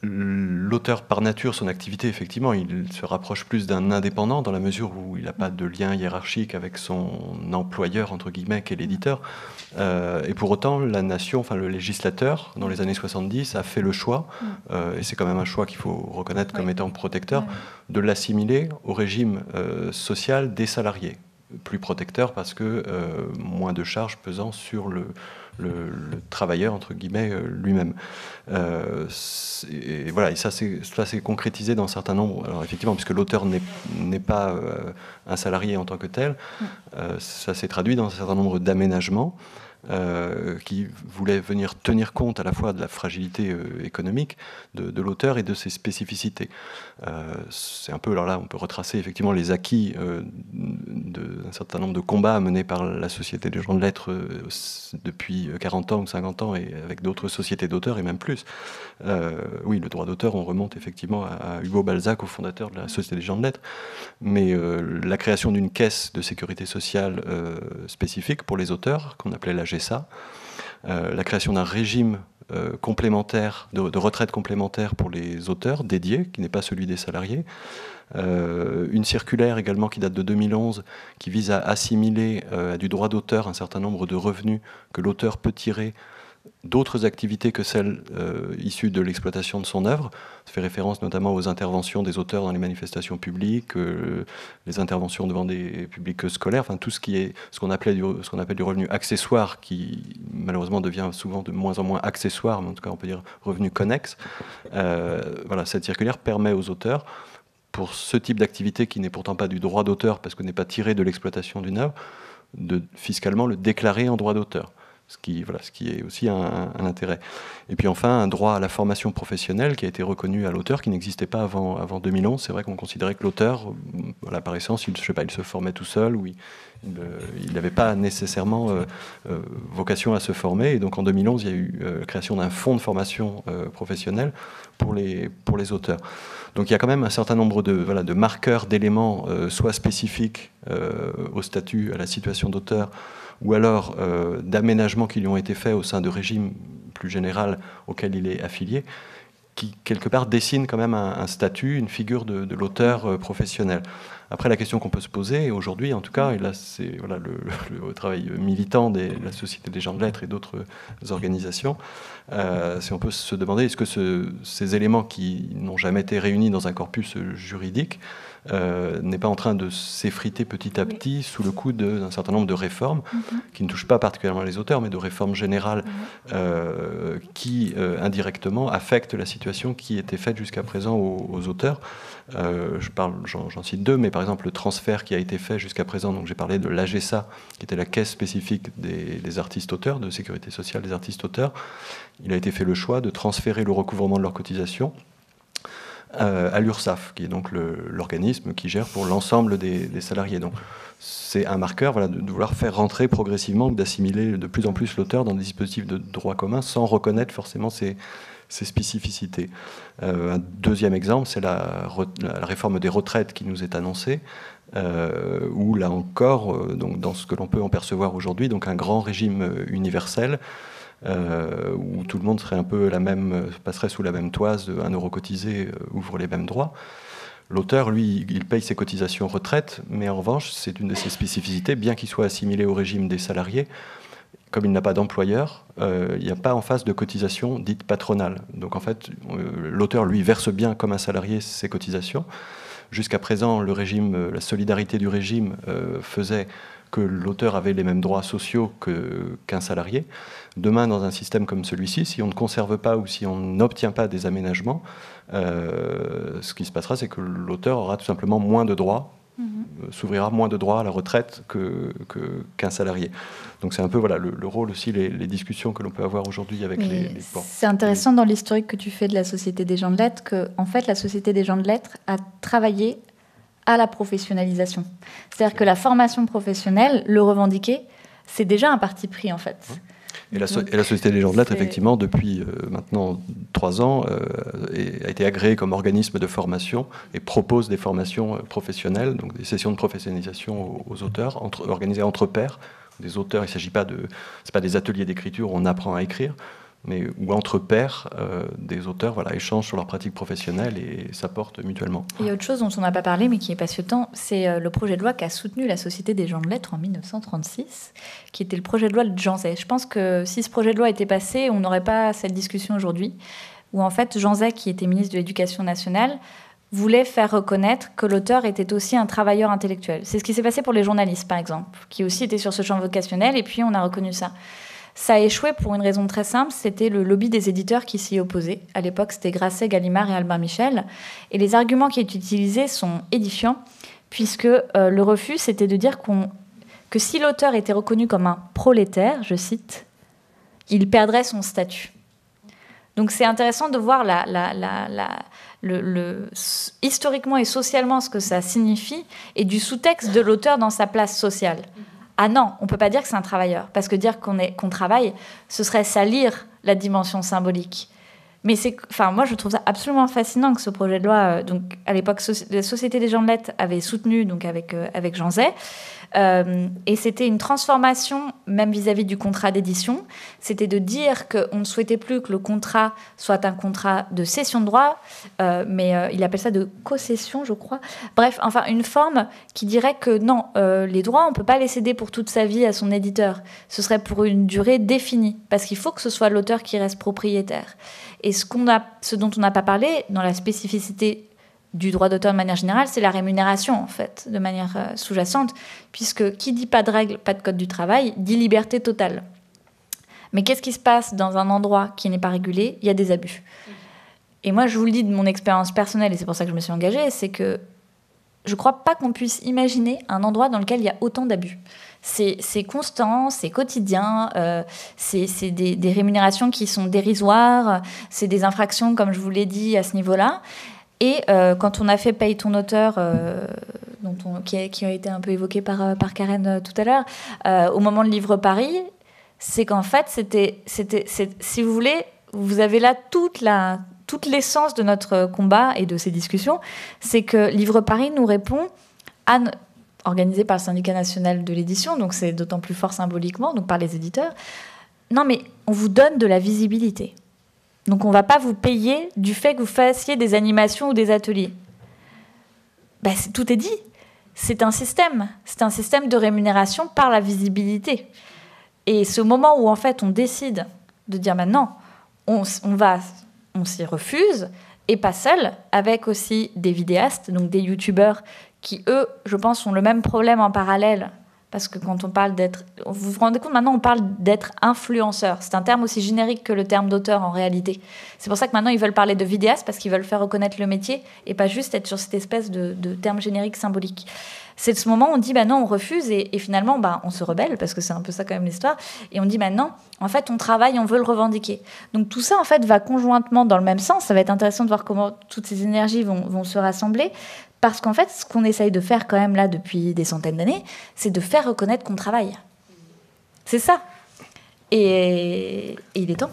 L'auteur, par nature, son activité, effectivement, il se rapproche plus d'un indépendant dans la mesure où il n'a pas de lien hiérarchique avec son employeur, entre guillemets, qui est l'éditeur. Et pour autant, la nation, enfin le législateur, dans les années 70, a fait le choix, et c'est quand même un choix qu'il faut reconnaître comme étant protecteur, de l'assimiler au régime social des salariés. Plus protecteur parce que moins de charges pesant sur le travailleur, entre guillemets, lui-même. Et voilà, et ça c'est concrétisé dans un certain nombre. Alors effectivement, puisque l'auteur n'est pas un salarié en tant que tel, ça s'est traduit dans un certain nombre d'aménagements qui voulaient venir tenir compte à la fois de la fragilité économique de l'auteur et de ses spécificités. C'est un peu, alors là, on peut retracer effectivement les acquis d'un certain nombre de combats menés par la Société des gens de lettres depuis 40 ans ou 50 ans et avec d'autres sociétés d'auteurs et même plus. Oui, le droit d'auteur, on remonte effectivement à Hugo Balzac, au fondateur de la Société des gens de lettres, mais la création d'une caisse de sécurité sociale spécifique pour les auteurs, qu'on appelait la GESA, la création d'un régime complémentaire, de retraite complémentaire pour les auteurs dédiés, qui n'est pas celui des salariés, une circulaire également qui date de 2011, qui vise à assimiler à du droit d'auteur un certain nombre de revenus que l'auteur peut tirer d'autres activités que celles issues de l'exploitation de son œuvre. Ça fait référence notamment aux interventions des auteurs dans les manifestations publiques, les interventions devant des publics scolaires, enfin tout ce qui est ce qu'on appelle du revenu accessoire, qui malheureusement devient souvent de moins en moins accessoire, mais en tout cas on peut dire revenu connexe. Voilà, cette circulaire permet aux auteurs, pour ce type d'activité qui n'est pourtant pas du droit d'auteur parce que n'est pas tiré de l'exploitation d'une œuvre, de fiscalement le déclarer en droit d'auteur. Ce qui est aussi un intérêt. Et puis enfin, un droit à la formation professionnelle qui a été reconnu à l'auteur, qui n'existait pas avant 2011. C'est vrai qu'on considérait que l'auteur, voilà, par essence, il se formait tout seul, ou il n'avait pas nécessairement vocation à se former. Et donc en 2011, il y a eu la création d'un fonds de formation professionnelle pour les auteurs. Donc il y a quand même un certain nombre de marqueurs, d'éléments, soit spécifiques au statut, à la situation d'auteur, ou alors d'aménagements qui lui ont été faits au sein de régimes plus général auquel il est affilié, qui quelque part dessinent quand même un statut, une figure de l'auteur professionnel. Après, la question qu'on peut se poser aujourd'hui, en tout cas, et là c'est voilà, le travail militant de la Société des gens de lettres et d'autres organisations, c'est on peut se demander est-ce que ces éléments qui n'ont jamais été réunis dans un corpus juridique n'est pas en train de s'effriter petit à petit sous le coup d'un certain nombre de réformes qui ne touchent pas particulièrement les auteurs, mais de réformes générales qui indirectement affectent la situation qui était faite jusqu'à présent aux auteurs. J'en cite deux, mais par exemple le transfert qui a été fait jusqu'à présent, donc j'ai parlé de l'AGESA, qui était la caisse spécifique des artistes auteurs, de sécurité sociale des artistes auteurs. Il a été fait le choix de transférer le recouvrement de leurs cotisations à l'URSSAF, qui est donc l'organisme qui gère pour l'ensemble des salariés. Donc c'est un marqueur, voilà, de vouloir faire rentrer progressivement, d'assimiler de plus en plus l'auteur dans des dispositifs de droit commun sans reconnaître forcément ses spécificités. Un deuxième exemple, c'est la réforme des retraites qui nous est annoncée, où là encore, donc dans ce que l'on peut en percevoir aujourd'hui, donc un grand régime universel, où tout le monde serait un peu passerait sous la même toise, de 1 euro cotisé ouvre les mêmes droits. L'auteur, lui, il paye ses cotisations retraite, mais en revanche, c'est une de ses spécificités, bien qu'il soit assimilé au régime des salariés, comme il n'a pas d'employeur, il n'y a pas en face de cotisation dite patronale. Donc en fait, l'auteur, lui, verse bien comme un salarié ses cotisations. Jusqu'à présent, la solidarité du régime faisait que l'auteur avait les mêmes droits sociaux qu'un salarié. Demain, dans un système comme celui-ci, si on ne conserve pas ou si on n'obtient pas des aménagements, ce qui se passera, c'est que l'auteur aura tout simplement moins de droits, s'ouvrira moins de droits à la retraite qu'un salarié. Donc c'est un peu voilà, le rôle aussi, les discussions que l'on peut avoir aujourd'hui avec C'est intéressant dans l'historique que tu fais de la Société des gens de lettres, que en fait, la Société des gens de lettres a travaillé à la professionnalisation. C'est-à-dire que la formation professionnelle, le revendiquer, c'est déjà un parti pris en fait. Et la Société des gens de lettres, effectivement, depuis maintenant 3 ans, a été agréée comme organisme de formation et propose des formations professionnelles, donc des sessions de professionnalisation aux auteurs, organisées entre pairs. des auteurs. Il ne s'agit pas c'est pas des ateliers d'écriture où on apprend à écrire, mais où entre pairs, des auteurs échangent sur leurs pratiques professionnelles et s'apportent mutuellement. Il y a autre chose dont on n'a pas parlé, mais qui est passionnant, c'est le projet de loi qu'a soutenu la Société des gens de lettres en 1936, qui était le projet de loi de Jean Zay. Je pense que si ce projet de loi était passé, on n'aurait pas cette discussion aujourd'hui, où en fait Jean Zay, qui était ministre de l'Éducation nationale, voulait faire reconnaître que l'auteur était aussi un travailleur intellectuel. C'est ce qui s'est passé pour les journalistes, par exemple, qui aussi étaient sur ce champ vocationnel, et puis on a reconnu ça. Ça a échoué pour une raison très simple, c'était le lobby des éditeurs qui s'y opposait. À l'époque, c'était Grasset, Gallimard et Albin Michel. Et les arguments qui étaient utilisés sont édifiants, puisque le refus, c'était de dire que si l'auteur était reconnu comme un prolétaire, je cite, il perdrait son statut. Donc c'est intéressant de voir historiquement et socialement ce que ça signifie, et du sous-texte de l'auteur dans sa place sociale. Ah non, on ne peut pas dire que c'est un travailleur, parce que dire qu'on travaille, ce serait salir la dimension symbolique. Mais moi, je trouve ça absolument fascinant que ce projet de loi, donc à l'époque, la Société des gens de lettres avait soutenu, donc avec Jean Zay, et c'était une transformation, même vis-à-vis du contrat d'édition. C'était de dire qu'on ne souhaitait plus que le contrat soit un contrat de cession de droit, mais il appelle ça de co-cession, je crois. Bref, enfin, une forme qui dirait que non, les droits, on ne peut pas les céder pour toute sa vie à son éditeur. Ce serait pour une durée définie, parce qu'il faut que ce soit l'auteur qui reste propriétaire. Et ce dont on n'a pas parlé, dans la spécificité du droit d'auteur de manière générale, c'est la rémunération, en fait, de manière sous-jacente, puisque qui dit pas de règles, pas de code du travail, dit liberté totale. Mais qu'est-ce qui se passe dans un endroit qui n'est pas régulé ? Il y a des abus. Et moi, je vous le dis de mon expérience personnelle, et c'est pour ça que je me suis engagée, c'est que je ne crois pas qu'on puisse imaginer un endroit dans lequel il y a autant d'abus. C'est constant, c'est quotidien, c'est des rémunérations qui sont dérisoires, c'est des infractions, comme je vous l'ai dit, à ce niveau-là. Et quand on a fait Paye ton auteur, qui a été un peu évoqué par Karen tout à l'heure, au moment de Livre Paris, c'est qu'en fait, si vous voulez, vous avez là toute l'essence de notre combat et de ces discussions, c'est que Livre Paris nous répond organisé par le syndicat national de l'édition, donc c'est d'autant plus fort symboliquement, donc par les éditeurs. Non, mais on vous donne de la visibilité. Donc on ne va pas vous payer du fait que vous fassiez des animations ou des ateliers. Tout est dit. C'est un système de rémunération par la visibilité. Et ce moment où en fait on décide de dire maintenant, on s'y refuse, et pas seul, avec aussi des vidéastes, donc des youtubeurs qui, eux, je pense, ont le même problème en parallèle. Parce que quand on parle d'être... Vous vous rendez compte, maintenant, on parle d'être influenceur. C'est un terme aussi générique que le terme d'auteur, en réalité. C'est pour ça que maintenant, ils veulent parler de vidéaste, parce qu'ils veulent faire reconnaître le métier, et pas juste être sur cette espèce de terme générique symbolique. C'est ce moment où on dit, non, on refuse, et finalement, on se rebelle, parce que c'est un peu ça quand même l'histoire, et on dit, non, en fait, on travaille, on veut le revendiquer. Donc tout ça, en fait, va conjointement dans le même sens. Ça va être intéressant de voir comment toutes ces énergies vont se rassembler. Parce qu'en fait, ce qu'on essaye de faire quand même là depuis des centaines d'années, c'est de faire reconnaître qu'on travaille. C'est ça. Et il est temps.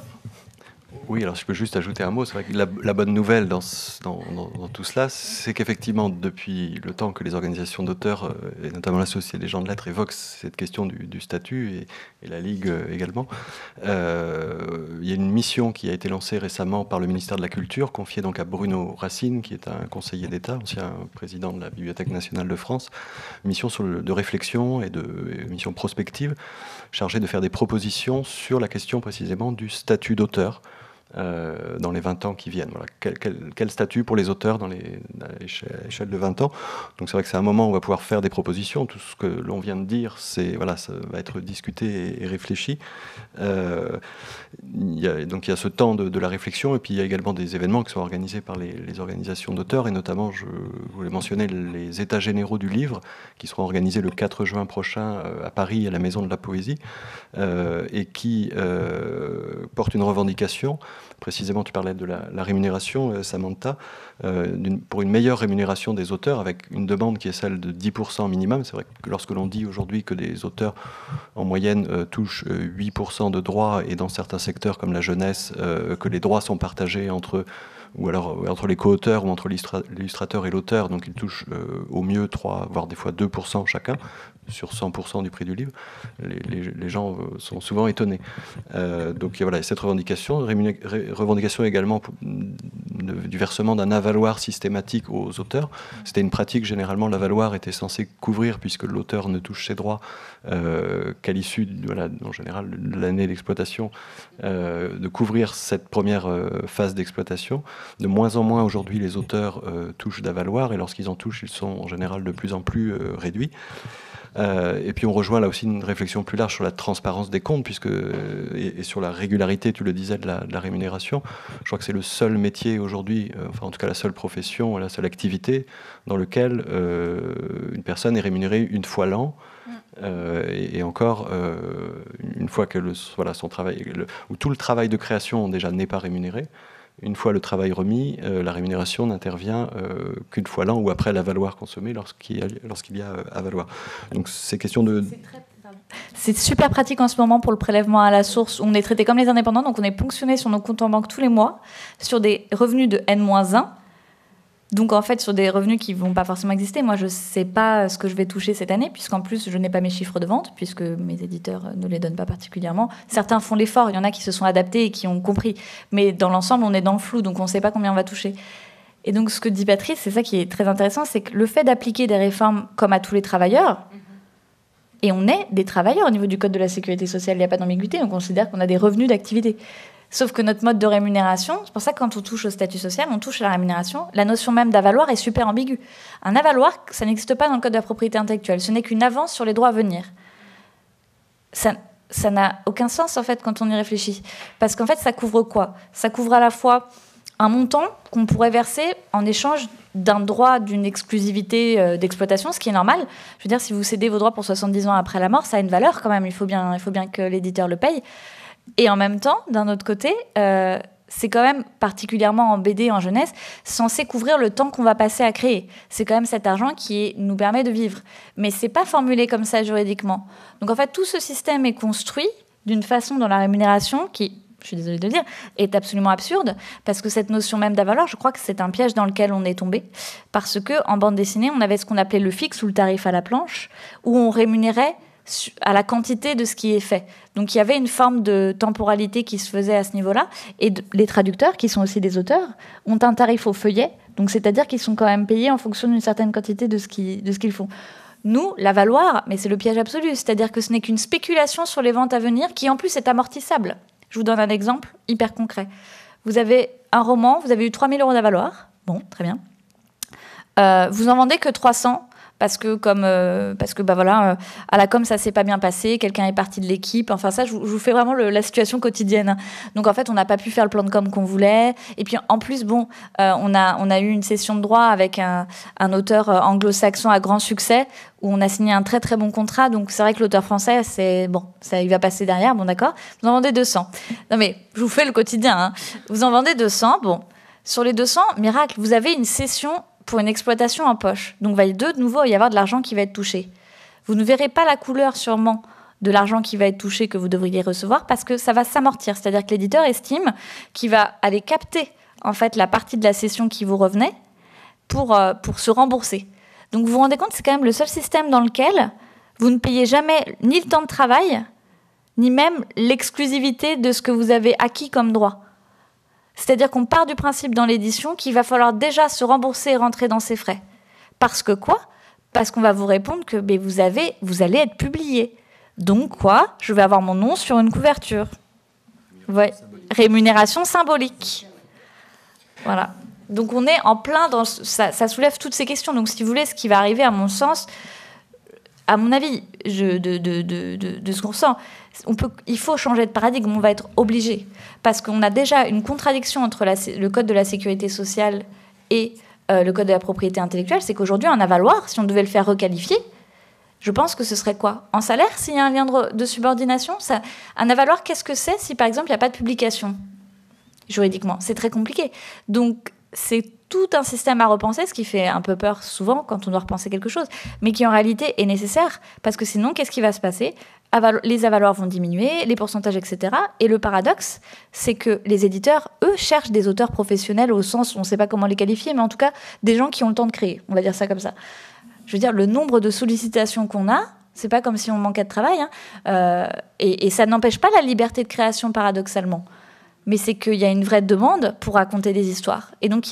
Oui, alors je peux juste ajouter un mot. C'est vrai que la bonne nouvelle dans tout cela, c'est qu'effectivement, depuis le temps que les organisations d'auteurs, et notamment la Société des gens de lettres, évoquent cette question du statut, et la Ligue également, il y a une mission qui a été lancée récemment par le ministère de la Culture, confiée donc à Bruno Racine, qui est un conseiller d'État, ancien président de la Bibliothèque nationale de France, mission de réflexion et mission prospective, chargée de faire des propositions sur la question précisément du statut d'auteur dans les 20 ans qui viennent. Voilà. Quel statut pour les auteurs à l'échelle de 20 ans. Donc c'est vrai que c'est un moment où on va pouvoir faire des propositions. Tout ce que l'on vient de dire, ça va être discuté et réfléchi. Il y a ce temps de la réflexion, et puis il y a également des événements qui sont organisés par les organisations d'auteurs, et notamment, je voulais mentionner les États généraux du livre, qui seront organisés le 4 juin prochain à Paris, à la Maison de la Poésie, et qui portent une revendication. Précisément, tu parlais de la rémunération, Samantha, pour une meilleure rémunération des auteurs, avec une demande qui est celle de 10% minimum. C'est vrai que lorsque l'on dit aujourd'hui que les auteurs, en moyenne, touchent 8% de droits, et dans certains secteurs comme la jeunesse, que les droits sont partagés entre ou alors entre les co-auteurs ou entre l'illustrateur et l'auteur, donc ils touchent au mieux 3, voire des fois 2% chacun, sur 100% du prix du livre. Les gens sont souvent étonnés. Donc voilà, cette revendication également du versement d'un avaloir systématique aux auteurs. C'était une pratique, généralement l'avaloir était censé couvrir, puisque l'auteur ne touche ses droits qu'à l'issue en général de l'année d'exploitation, de couvrir cette première phase d'exploitation. De moins en moins aujourd'hui les auteurs touchent d'avaloir, et lorsqu'ils en touchent, ils sont en général de plus en plus réduits. Et puis on rejoint là aussi une réflexion plus large sur la transparence des comptes, et sur la régularité, tu le disais, de la rémunération. Je crois que c'est le seul métier aujourd'hui, enfin en tout cas la seule profession, la seule activité dans lequel une personne est rémunérée une fois l'an, et encore une fois que son travail, où tout le travail de création déjà n'est pas rémunéré. Une fois le travail remis, la rémunération n'intervient qu'une fois l'an ou après l'avaloir consommé, lorsqu'il y a avaloir. Donc c'est question de... C'est super pratique en ce moment pour le prélèvement à la source. On est traité comme les indépendants, donc on est ponctionné sur nos comptes en banque tous les mois sur des revenus de N-1. Donc en fait sur des revenus qui ne vont pas forcément exister. Moi je ne sais pas ce que je vais toucher cette année, puisqu'en plus je n'ai pas mes chiffres de vente, puisque mes éditeurs ne les donnent pas particulièrement. Certains font l'effort, il y en a qui se sont adaptés et qui ont compris. Mais dans l'ensemble on est dans le flou, donc on ne sait pas combien on va toucher. Et donc ce que dit Patrice, c'est ça qui est très intéressant, c'est que le fait d'appliquer des réformes comme à tous les travailleurs, et on est des travailleurs au niveau du Code de la Sécurité sociale, il n'y a pas d'ambiguïté, on considère qu'on a des revenus d'activité. Sauf que notre mode de rémunération, c'est pour ça que quand on touche au statut social, on touche à la rémunération. La notion même d'avaloir est super ambiguë. Un avaloir, ça n'existe pas dans le Code de la propriété intellectuelle. Ce n'est qu'une avance sur les droits à venir. Ça n'a aucun sens, en fait, quand on y réfléchit. Parce qu'en fait, ça couvre quoi ? Ça couvre à la fois un montant qu'on pourrait verser en échange d'un droit d'une exclusivité d'exploitation, ce qui est normal. Je veux dire, si vous cédez vos droits pour 70 ans après la mort, ça a une valeur quand même. Il faut bien que l'éditeur le paye. Et en même temps, d'un autre côté, c'est quand même, particulièrement en BD, en jeunesse, censé couvrir le temps qu'on va passer à créer. C'est quand même cet argent qui nous permet de vivre. Mais c'est pas formulé comme ça juridiquement. Donc en fait, tout ce système est construit d'une façon dans la rémunération qui, je suis désolée de le dire, est absolument absurde, parce que cette notion même d'avaloir, je crois que c'est un piège dans lequel on est tombé, parce qu'en bande dessinée, on avait ce qu'on appelait le fixe ou le tarif à la planche, où on rémunérait à la quantité de ce qui est fait. Donc il y avait une forme de temporalité qui se faisait à ce niveau-là, et les traducteurs, qui sont aussi des auteurs, ont un tarif au feuillet, donc c'est-à-dire qu'ils sont quand même payés en fonction d'une certaine quantité de ce qu'ils font. Nous, l'avaloir, mais c'est le piège absolu, c'est-à-dire que ce n'est qu'une spéculation sur les ventes à venir qui en plus est amortissable. Je vous donne un exemple hyper concret. Vous avez un roman, vous avez eu 3 000 € d'avaloir, bon, très bien. Vous en vendez que 300, parce que à la com ça s'est pas bien passé, quelqu'un est parti de l'équipe, enfin ça je vous fais vraiment la situation quotidienne. Donc en fait on n'a pas pu faire le plan de com qu'on voulait, et puis en plus on a eu une session de droit avec un auteur anglo-saxon à grand succès où on a signé un très très bon contrat, donc c'est vrai que l'auteur français il va passer derrière, bon d'accord, vous en vendez 200. Non mais je vous fais le quotidien, hein. Vous en vendez 200, bon, sur les 200, miracle, vous avez une session pour une exploitation en poche. Donc, de nouveau, il va y avoir de l'argent qui va être touché. Vous ne verrez pas la couleur, sûrement, de l'argent qui va être touché que vous devriez recevoir, parce que ça va s'amortir. C'est-à-dire que l'éditeur estime qu'il va aller capter, en fait, la partie de la session qui vous revenait pour se rembourser. Donc, vous vous rendez compte, c'est quand même le seul système dans lequel vous ne payez jamais ni le temps de travail, ni même l'exclusivité de ce que vous avez acquis comme droit. C'est-à-dire qu'on part du principe dans l'édition qu'il va falloir déjà se rembourser et rentrer dans ses frais. Parce que quoi ? Parce qu'on va vous répondre que vous allez être publié. Donc quoi ? Je vais avoir mon nom sur une couverture. Ouais. Rémunération symbolique. Voilà. Donc on est en plein dans... Ça soulève toutes ces questions. Donc si vous voulez, ce qui va arriver, à mon sens, à mon avis, de ce qu'on ressent, il faut changer de paradigme, on va être obligé. Parce qu'on a déjà une contradiction entre le Code de la Sécurité sociale et le Code de la propriété intellectuelle, c'est qu'aujourd'hui, un avaloir, si on devait le faire requalifier, je pense que ce serait quoi ? En salaire, s'il y a un lien de subordination ? Un avaloir, qu'est-ce que c'est si, par exemple, il n'y a pas de publication ? Juridiquement, c'est très compliqué. Donc, c'est tout un système à repenser, ce qui fait un peu peur souvent quand on doit repenser quelque chose, mais qui en réalité est nécessaire, parce que sinon, qu'est-ce qui va se passer ? Les avaloirs vont diminuer, les pourcentages, etc. Et le paradoxe, c'est que les éditeurs, eux, cherchent des auteurs professionnels au sens, on ne sait pas comment les qualifier, mais en tout cas, des gens qui ont le temps de créer, on va dire ça comme ça. Je veux dire, le nombre de sollicitations qu'on a, c'est pas comme si on manquait de travail, hein, et ça n'empêche pas la liberté de création, paradoxalement. Mais c'est qu'il y a une vraie demande pour raconter des histoires. Et donc,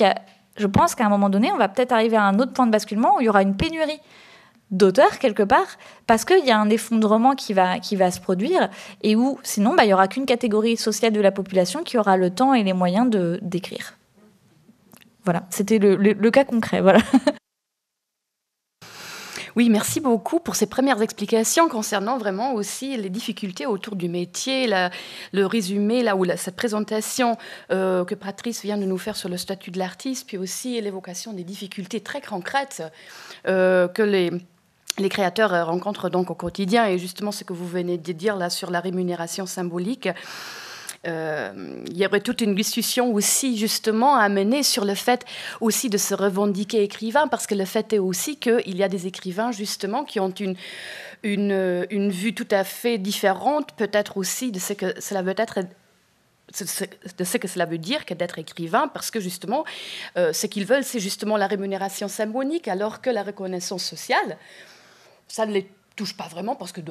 je pense qu'à un moment donné, on va peut-être arriver à un autre point de basculement où il y aura une pénurie d'auteurs, quelque part, parce qu'il y a un effondrement qui va se produire, et où, sinon, il n'y aura qu'une catégorie sociale de la population qui aura le temps et les moyens d'écrire. Voilà, c'était le cas concret, voilà. Oui, merci beaucoup pour ces premières explications concernant vraiment aussi les difficultés autour du métier, le résumé, cette présentation que Patrice vient de nous faire sur le statut de l'artiste, puis aussi l'évocation des difficultés très concrètes que les créateurs rencontrent donc au quotidien, et justement ce que vous venez de dire là sur la rémunération symbolique. Il y aurait toute une discussion aussi justement à mener sur le fait aussi de se revendiquer écrivain, parce que le fait est aussi qu'il y a des écrivains justement qui ont une vue tout à fait différente, peut-être aussi de ce que cela veut être, de ce que cela veut dire que d'être écrivain, parce que justement, ce qu'ils veulent, c'est justement la rémunération symbolique, alors que la reconnaissance sociale, ça ne les touche pas vraiment, parce que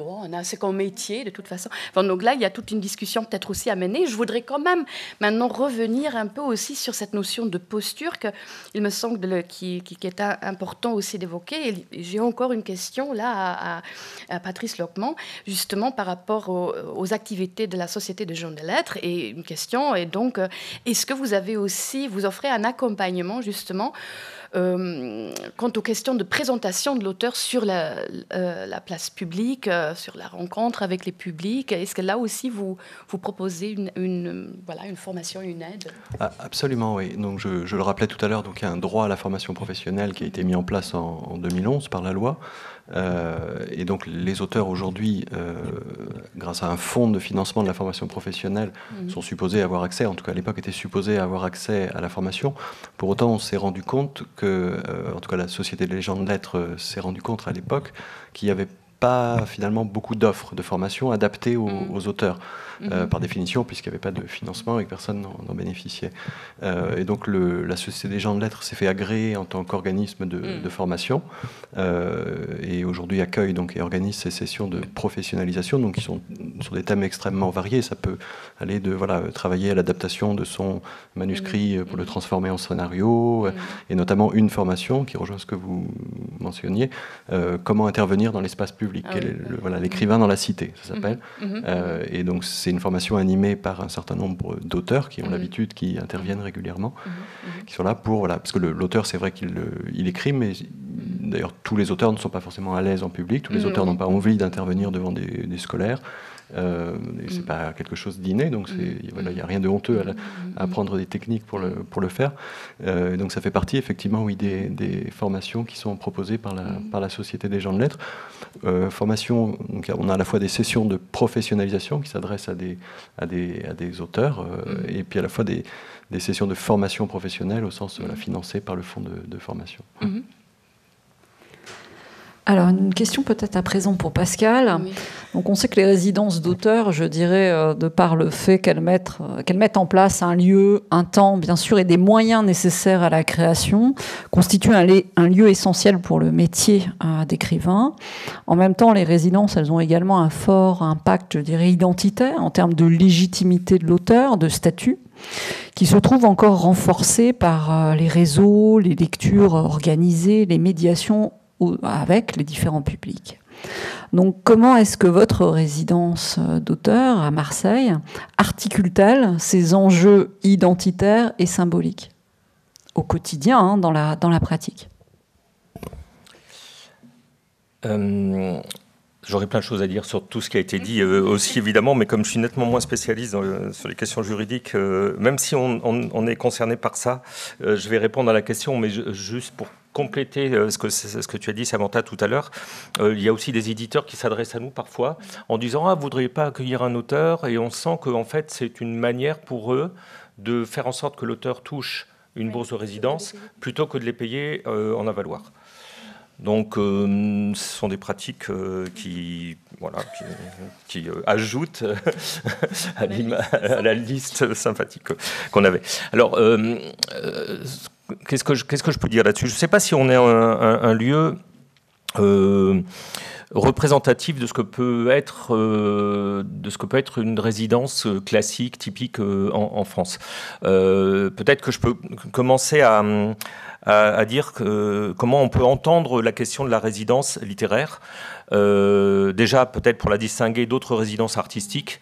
c'est comme métier de toute façon. Enfin, donc là, il y a toute une discussion peut-être aussi à mener. Je voudrais quand même maintenant revenir un peu aussi sur cette notion de posture qu'il me semble qui est important aussi d'évoquer. Et j'ai encore une question là à Patrice Lockman, justement par rapport aux activités de la Société des gens de lettres. Et une question est donc, est-ce que vous offrez un accompagnement justement quant aux questions de présentation de l'auteur sur la place publique, sur la rencontre avec les publics? Est-ce que là aussi vous proposez une formation, une aide? Absolument, oui. Donc je le rappelais tout à l'heure, donc il y a un droit à la formation professionnelle qui a été mis en place en 2011 par la loi. Et donc les auteurs aujourd'hui, grâce à un fonds de financement de la formation professionnelle, sont supposés avoir accès, en tout cas à l'époque étaient supposés avoir accès à la formation. Pour autant, on s'est rendu compte que, en tout cas la Société des gens de lettres s'est rendu compte à l'époque qu'il n'y avait pas finalement beaucoup d'offres de formation adaptées aux auteurs, par définition, puisqu'il n'y avait pas de financement et que personne n'en bénéficiait. Et donc la Société des gens de lettres s'est fait agréer en tant qu'organisme de formation, et aujourd'hui accueille donc, et organise ces sessions de professionnalisation, donc qui sont sur des thèmes extrêmement variés. Ça peut aller de travailler à l'adaptation de son manuscrit pour le transformer en scénario, et notamment une formation qui rejoint ce que vous mentionniez, comment intervenir dans l'espace public, l'écrivain dans la cité, ça s'appelle. Et donc c'est une formation animée par un certain nombre d'auteurs qui ont l'habitude, qui interviennent régulièrement, qui sont là pour... parce que l'auteur, c'est vrai qu'il écrit, mais d'ailleurs tous les auteurs ne sont pas forcément à l'aise en public, tous les auteurs n'ont pas envie d'intervenir devant des scolaires. C'est pas quelque chose d'inné, donc il n'y a rien de honteux à apprendre des techniques pour le faire. Donc ça fait partie effectivement des formations qui sont proposées par la Société des gens de lettres. Formation, donc on a à la fois des sessions de professionnalisation qui s'adressent à des auteurs, et puis à la fois des sessions de formation professionnelle au sens financées par le fonds de formation. Alors, une question peut-être à présent pour Pascale. Oui. Donc, on sait que les résidences d'auteurs, je dirais, de par le fait qu'elles mettent en place un lieu, un temps, bien sûr, et des moyens nécessaires à la création, constituent un lieu essentiel pour le métier d'écrivain. En même temps, les résidences, elles ont également un fort impact, je dirais, identitaire, en termes de légitimité de l'auteur, de statut, qui se trouve encore renforcé par les réseaux, les lectures organisées, les médiations avec les différents publics. Donc, comment est-ce que votre résidence d'auteur à Marseille articule-t-elle ces enjeux identitaires et symboliques au quotidien, dans la pratique? J'aurais plein de choses à dire sur tout ce qui a été dit aussi, évidemment, mais comme je suis nettement moins spécialiste sur les questions juridiques, même si on est concerné par ça, je vais répondre à la question, mais juste pour compléter ce que tu as dit, Samantha, tout à l'heure, il y a aussi des éditeurs qui s'adressent à nous parfois en disant « Ah, vous ne voudriez pas accueillir un auteur ?» Et on sent qu'en fait, c'est une manière pour eux de faire en sorte que l'auteur touche une bourse de résidence plutôt que de les payer en avaloir. Donc, ce sont des pratiques qui ajoutent à la liste sympathique qu'on avait. Alors, qu'est-ce que je peux dire là-dessus? Je ne sais pas si on est un lieu représentatif de ce que peut être une résidence classique, typique en France. Peut-être que je peux commencer à dire comment on peut entendre la question de la résidence littéraire. Déjà, peut-être pour la distinguer d'autres résidences artistiques,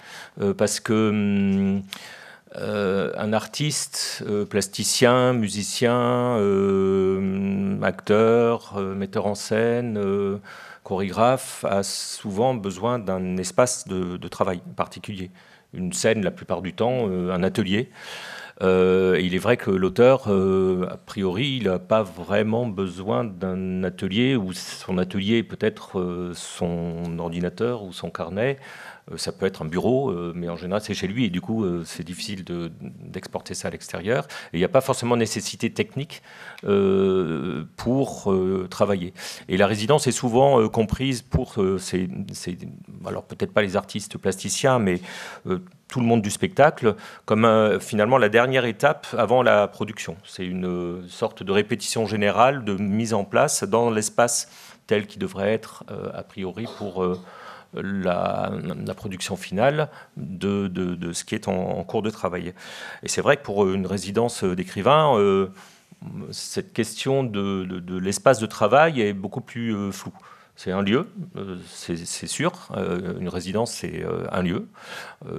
parce que un artiste, plasticien, musicien, acteur, metteur en scène, chorégraphe, a souvent besoin d'un espace de travail particulier. Une scène, la plupart du temps, un atelier. Il est vrai que l'auteur, a priori, il n'a pas vraiment besoin d'un atelier, où son atelier peut être son ordinateur ou son carnet. Ça peut être un bureau, mais en général c'est chez lui et du coup c'est difficile d'exporter ça à l'extérieur. Et il n'y a pas forcément nécessité technique pour travailler. Et la résidence est souvent comprise pour alors peut-être pas les artistes plasticiens, mais tout le monde du spectacle, comme finalement la dernière étape avant la production. C'est une sorte de répétition générale, de mise en place dans l'espace tel qu'il devrait être a priori pour la production finale de ce qui est en cours de travail. Et c'est vrai que pour une résidence d'écrivain, cette question de l'espace de travail est beaucoup plus floue. C'est un lieu, c'est sûr. Une résidence, c'est un lieu.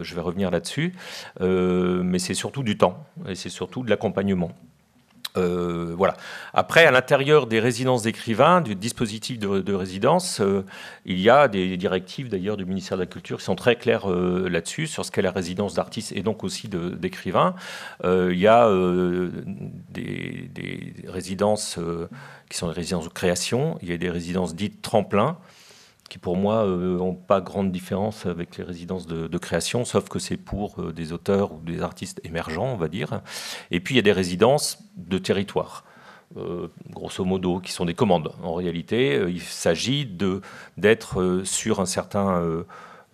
Je vais revenir là-dessus. Mais c'est surtout du temps et c'est surtout de l'accompagnement. Voilà. Après, à l'intérieur des résidences d'écrivains, du dispositif de résidence, il y a des directives d'ailleurs du ministère de la Culture qui sont très claires là-dessus, sur ce qu'est la résidence d'artistes et donc aussi d'écrivains. Il y a des résidences qui sont des résidences de création, il y a des résidences dites tremplins, qui pour moi n'ont pas grande différence avec les résidences de création, sauf que c'est pour des auteurs ou des artistes émergents, on va dire. Et puis il y a des résidences de territoire, grosso modo, qui sont des commandes. En réalité, il s'agit d'être sur un certain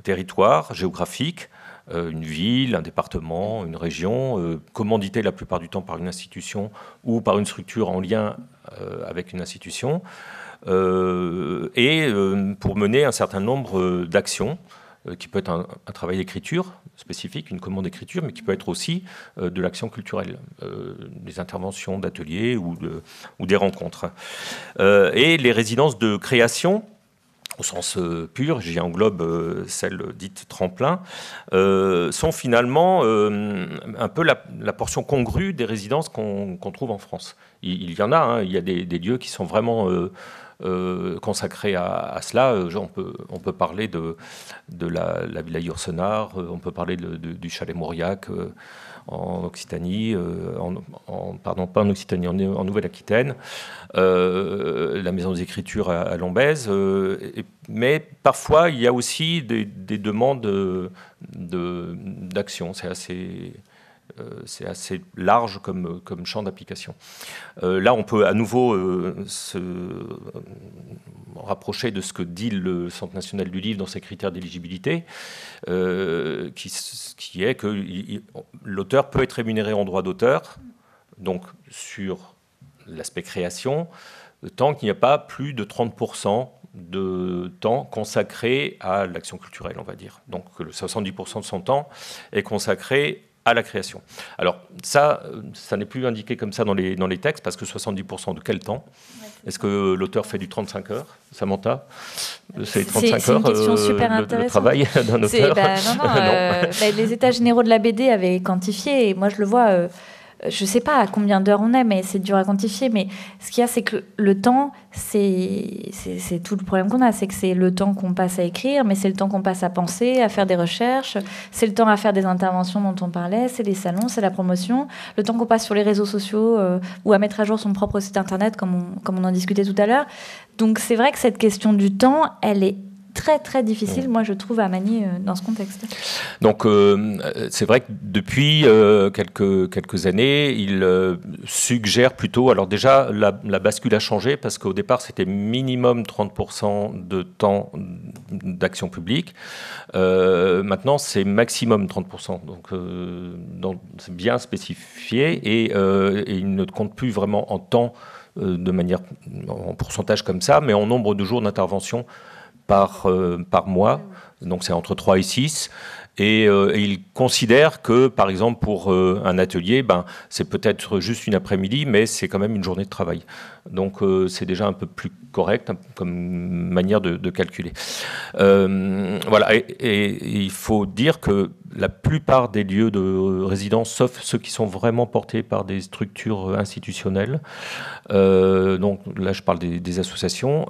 territoire géographique, une ville, un département, une région, commandité la plupart du temps par une institution ou par une structure en lien avec une institution, et pour mener un certain nombre d'actions, qui peut être un travail d'écriture spécifique, une commande d'écriture, mais qui peut être aussi de l'action culturelle, des interventions d'ateliers ou des rencontres. Et les résidences de création, au sens pur, j'y englobe celles dites tremplin, sont finalement un peu la portion congrue des résidences qu'on trouve en France. Il y en a, hein, il y a des lieux qui sont vraiment consacrés à cela. On peut parler de la Villa Yourcenar, on peut parler du Chalet Mauriac en Occitanie, pardon, pas en Occitanie, en Nouvelle-Aquitaine, la Maison des Écritures à Lombez, mais parfois il y a aussi des demandes d'action. C'est assez large comme champ d'application. Là, on peut à nouveau se rapprocher de ce que dit le Centre national du livre dans ses critères d'éligibilité, qui est que l'auteur peut être rémunéré en droit d'auteur, donc sur l'aspect création, tant qu'il n'y a pas plus de 30% de temps consacré à l'action culturelle, on va dire. Donc le 70% de son temps est consacré à la création. Alors ça n'est plus indiqué comme ça dans les textes, parce que 70% de quel temps? Est-ce que l'auteur fait du 35 heures, Samantha? C'est 35 heures, le travail d'un auteur? Les états généraux de la BD avaient quantifié, et moi je le vois, je ne sais pas à combien d'heures on est, mais c'est dur à quantifier. Mais ce qu'il y a, c'est que le temps, c'est tout le problème qu'on a. C'est que c'est le temps qu'on passe à écrire, mais c'est le temps qu'on passe à penser, à faire des recherches. C'est le temps à faire des interventions dont on parlait. C'est les salons, c'est la promotion. Le temps qu'on passe sur les réseaux sociaux ou à mettre à jour son propre site internet, comme on en discutait tout à l'heure. Donc c'est vrai que cette question du temps, elle est très très difficile, moi je trouve, à manier dans ce contexte. Donc c'est vrai que depuis quelques années, il suggère plutôt, alors déjà la bascule a changé parce qu'au départ c'était minimum 30% de temps d'action publique, maintenant c'est maximum 30%, donc c'est bien spécifié et il ne compte plus vraiment en temps de manière en pourcentage comme ça, mais en nombre de jours d'intervention par mois, donc c'est entre 3 et 6. Et il considère que, par exemple, pour un atelier, c'est peut-être juste une après-midi, mais c'est quand même une journée de travail. Donc c'est déjà un peu plus correct comme manière de calculer. Voilà, et il faut dire que la plupart des lieux de résidence, sauf ceux qui sont vraiment portés par des structures institutionnelles, donc là je parle des associations,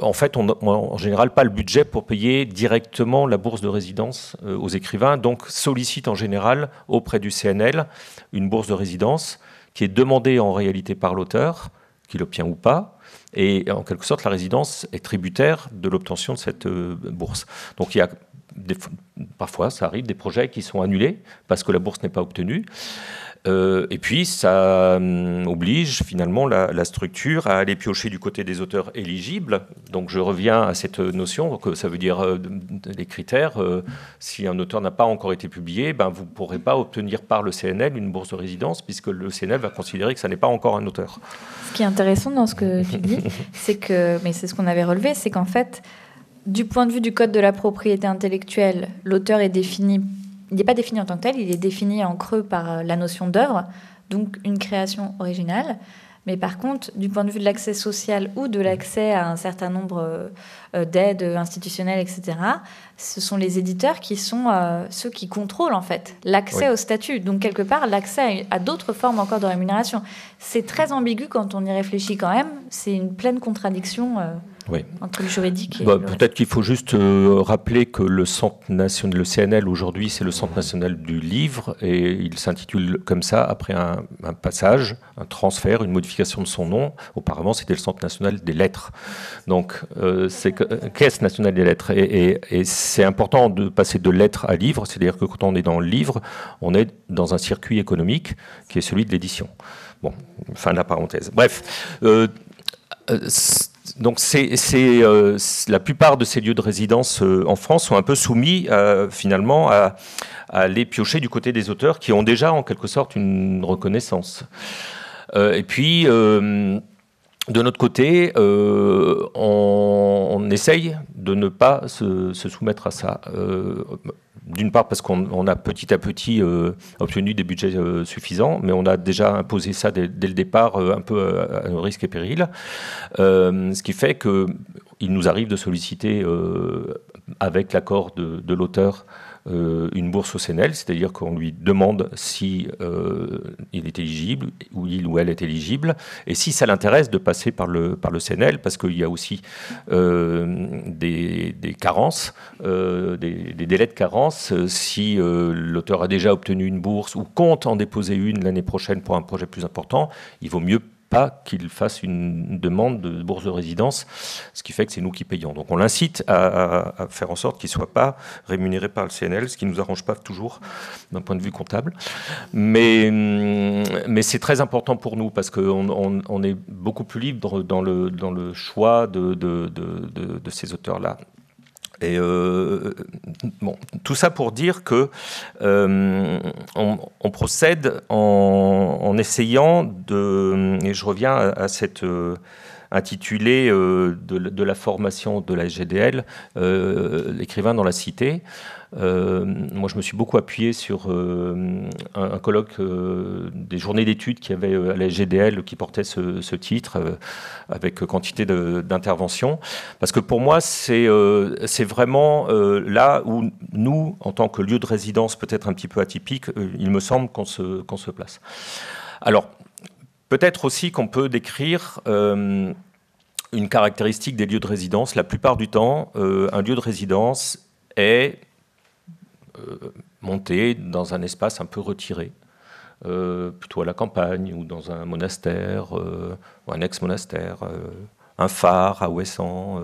en fait, on n'a en général pas le budget pour payer directement la bourse de résidence aux écrivains, donc sollicite en général auprès du CNL une bourse de résidence qui est demandée en réalité par l'auteur, qui l'obtient ou pas, et en quelque sorte la résidence est tributaire de l'obtention de cette bourse. Donc il y a parfois, ça arrive, des projets qui sont annulés parce que la bourse n'est pas obtenue. Et puis, ça oblige finalement la structure à aller piocher du côté des auteurs éligibles. Donc, je reviens à cette notion. Donc, ça veut dire les critères. Si un auteur n'a pas encore été publié, vous ne pourrez pas obtenir par le CNL une bourse de résidence puisque le CNL va considérer que ça n'est pas encore un auteur. Ce qui est intéressant dans ce que tu dis, c'est que, mais c'est ce qu'on avait relevé, c'est qu'en fait, du point de vue du code de la propriété intellectuelle, l'auteur est défini. Il n'est pas défini en tant que tel, il est défini en creux par la notion d'œuvre, donc une création originale. Mais par contre, du point de vue de l'accès social ou de l'accès à un certain nombre d'aides institutionnelles, etc., ce sont les éditeurs qui sont ceux qui contrôlent en fait l'accès au statut. Donc quelque part, l'accès à d'autres formes encore de rémunération. C'est très ambigu quand on y réfléchit quand même. C'est une pleine contradiction entre le juridique et peut-être qu'il faut juste rappeler que le CNL aujourd'hui, c'est le Centre national du livre et il s'intitule comme ça après un passage, un transfert, une modification de son nom. Auparavant, c'était le Centre national des lettres. Donc, c'est Caisse nationale des lettres. Et c'est important de passer de lettres à livre, c'est-à-dire que quand on est dans le livre, on est dans un circuit économique qui est celui de l'édition. Bon, fin de la parenthèse. Bref, donc la plupart de ces lieux de résidence en France sont un peu soumis finalement à aller piocher du côté des auteurs qui ont déjà en quelque sorte une reconnaissance. Et puis, de notre côté, on essaye de ne pas se soumettre à ça. D'une part parce qu'on a petit à petit obtenu des budgets suffisants, mais on a déjà imposé ça dès le départ un peu à nos risques et périls. Ce qui fait qu'il nous arrive de solliciter avec l'accord de l'auteur une bourse au CNL, c'est-à-dire qu'on lui demande si il est éligible, ou il ou elle est éligible, et si ça l'intéresse de passer par le CNL, parce qu'il y a aussi des carences, des délais de carence. Si l'auteur a déjà obtenu une bourse ou compte en déposer une l'année prochaine pour un projet plus important, il vaut mieux pas qu'il fasse une demande de bourse de résidence, ce qui fait que c'est nous qui payons. Donc on l'incite à faire en sorte qu'il ne soit pas rémunéré par le CNL, ce qui ne nous arrange pas toujours d'un point de vue comptable. Mais c'est très important pour nous parce qu'on est beaucoup plus libre dans le choix de ces auteurs-là. Et tout ça pour dire que on procède en essayant et je reviens à cette intitulé de la formation de la SGDL, l'écrivain dans la cité. Moi, je me suis beaucoup appuyé sur un colloque des journées d'études qu'il y avait à la SGDL qui portait ce titre avec quantité d'interventions. Parce que pour moi, c'est vraiment là où nous, en tant que lieu de résidence peut-être un petit peu atypique, il me semble qu'on se place. Alors, peut-être aussi qu'on peut décrire une caractéristique des lieux de résidence. La plupart du temps, un lieu de résidence est monté dans un espace un peu retiré, plutôt à la campagne ou dans un monastère ou un ex-monastère, un phare à Ouessant.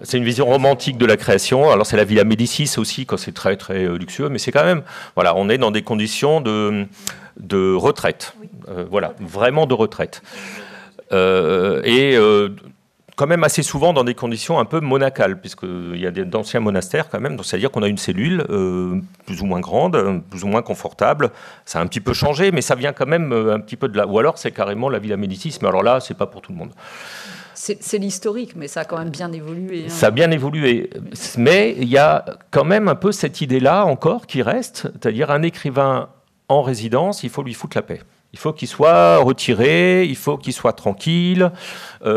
C'est une vision romantique de la création. Alors c'est la Villa Médicis aussi, quand c'est très très luxueux, mais c'est quand même, voilà, on est dans des conditions de retraite. Voilà, vraiment de retraite. Quand même assez souvent dans des conditions un peu monacales, puisqu'il y a d'anciens monastères quand même, c'est-à-dire qu'on a une cellule plus ou moins grande, plus ou moins confortable. Ça a un petit peu changé, mais ça vient quand même un petit peu de là. Ou alors c'est carrément la Villa Médicis, mais alors là, c'est pas pour tout le monde. C'est l'historique, mais ça a quand même bien évolué. Hein. Ça a bien évolué, mais il y a quand même un peu cette idée-là encore qui reste, c'est-à-dire un écrivain en résidence, il faut lui foutre la paix. Il faut qu'il soit retiré, il faut qu'il soit tranquille,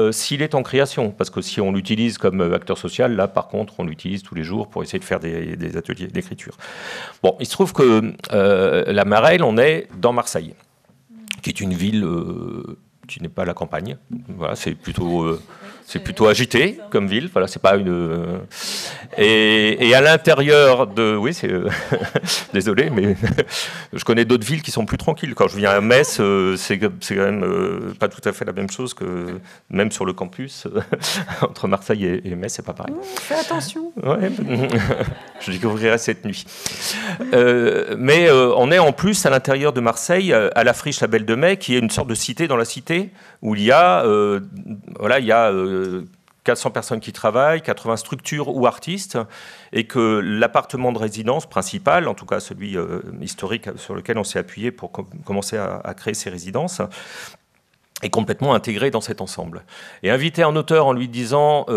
s'il est en création. Parce que si on l'utilise comme acteur social, là, par contre, on l'utilise tous les jours pour essayer de faire des ateliers d'écriture. Bon, il se trouve que la Marelle, on est dans Marseille, qui est une ville qui n'est pas la campagne. Voilà, c'est plutôt agité comme ville. Voilà, c'est pas une. Et à l'intérieur de. Oui, c'est. Désolé, mais je connais d'autres villes qui sont plus tranquilles. Quand je viens à Metz, c'est quand même pas tout à fait la même chose que même sur le campus entre Marseille et Metz, c'est pas pareil. Fais attention. Ouais, je découvrirai cette nuit. Mais on est en plus à l'intérieur de Marseille, à la Friche La Belle de Mai, qui est une sorte de cité dans la cité où il y a 400 personnes qui travaillent, 80 structures ou artistes, et que l'appartement de résidence principal, en tout cas celui historique sur lequel on s'est appuyé pour commencer à créer ces résidences, est complètement intégré dans cet ensemble. Et inviter un auteur en lui disant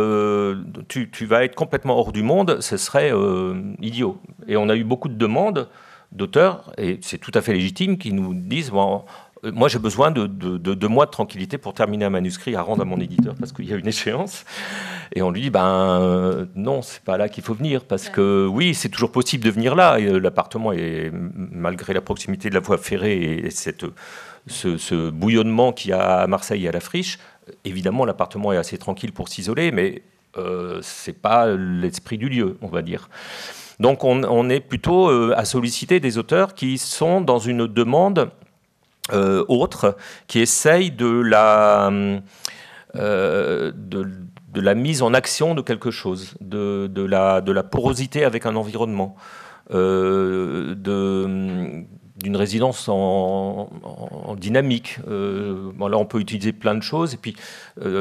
tu vas être complètement hors du monde, ce serait idiot. Et on a eu beaucoup de demandes d'auteurs, et c'est tout à fait légitime, qui nous disent bon, moi, j'ai besoin de 2 mois de tranquillité pour terminer un manuscrit à rendre à mon éditeur, parce qu'il y a une échéance. Et on lui dit, non, c'est pas là qu'il faut venir, parce que oui, c'est toujours possible de venir là. Et l'appartement est, malgré la proximité de la voie ferrée et ce bouillonnement qu'il y a à Marseille et à la Friche, évidemment, l'appartement est assez tranquille pour s'isoler, mais c'est pas l'esprit du lieu, on va dire. Donc, on est plutôt à solliciter des auteurs qui sont dans une demande autre, qui essaye de la mise en action de quelque chose, de la porosité avec un environnement, d'une résidence en dynamique. Là, on peut utiliser plein de choses, et puis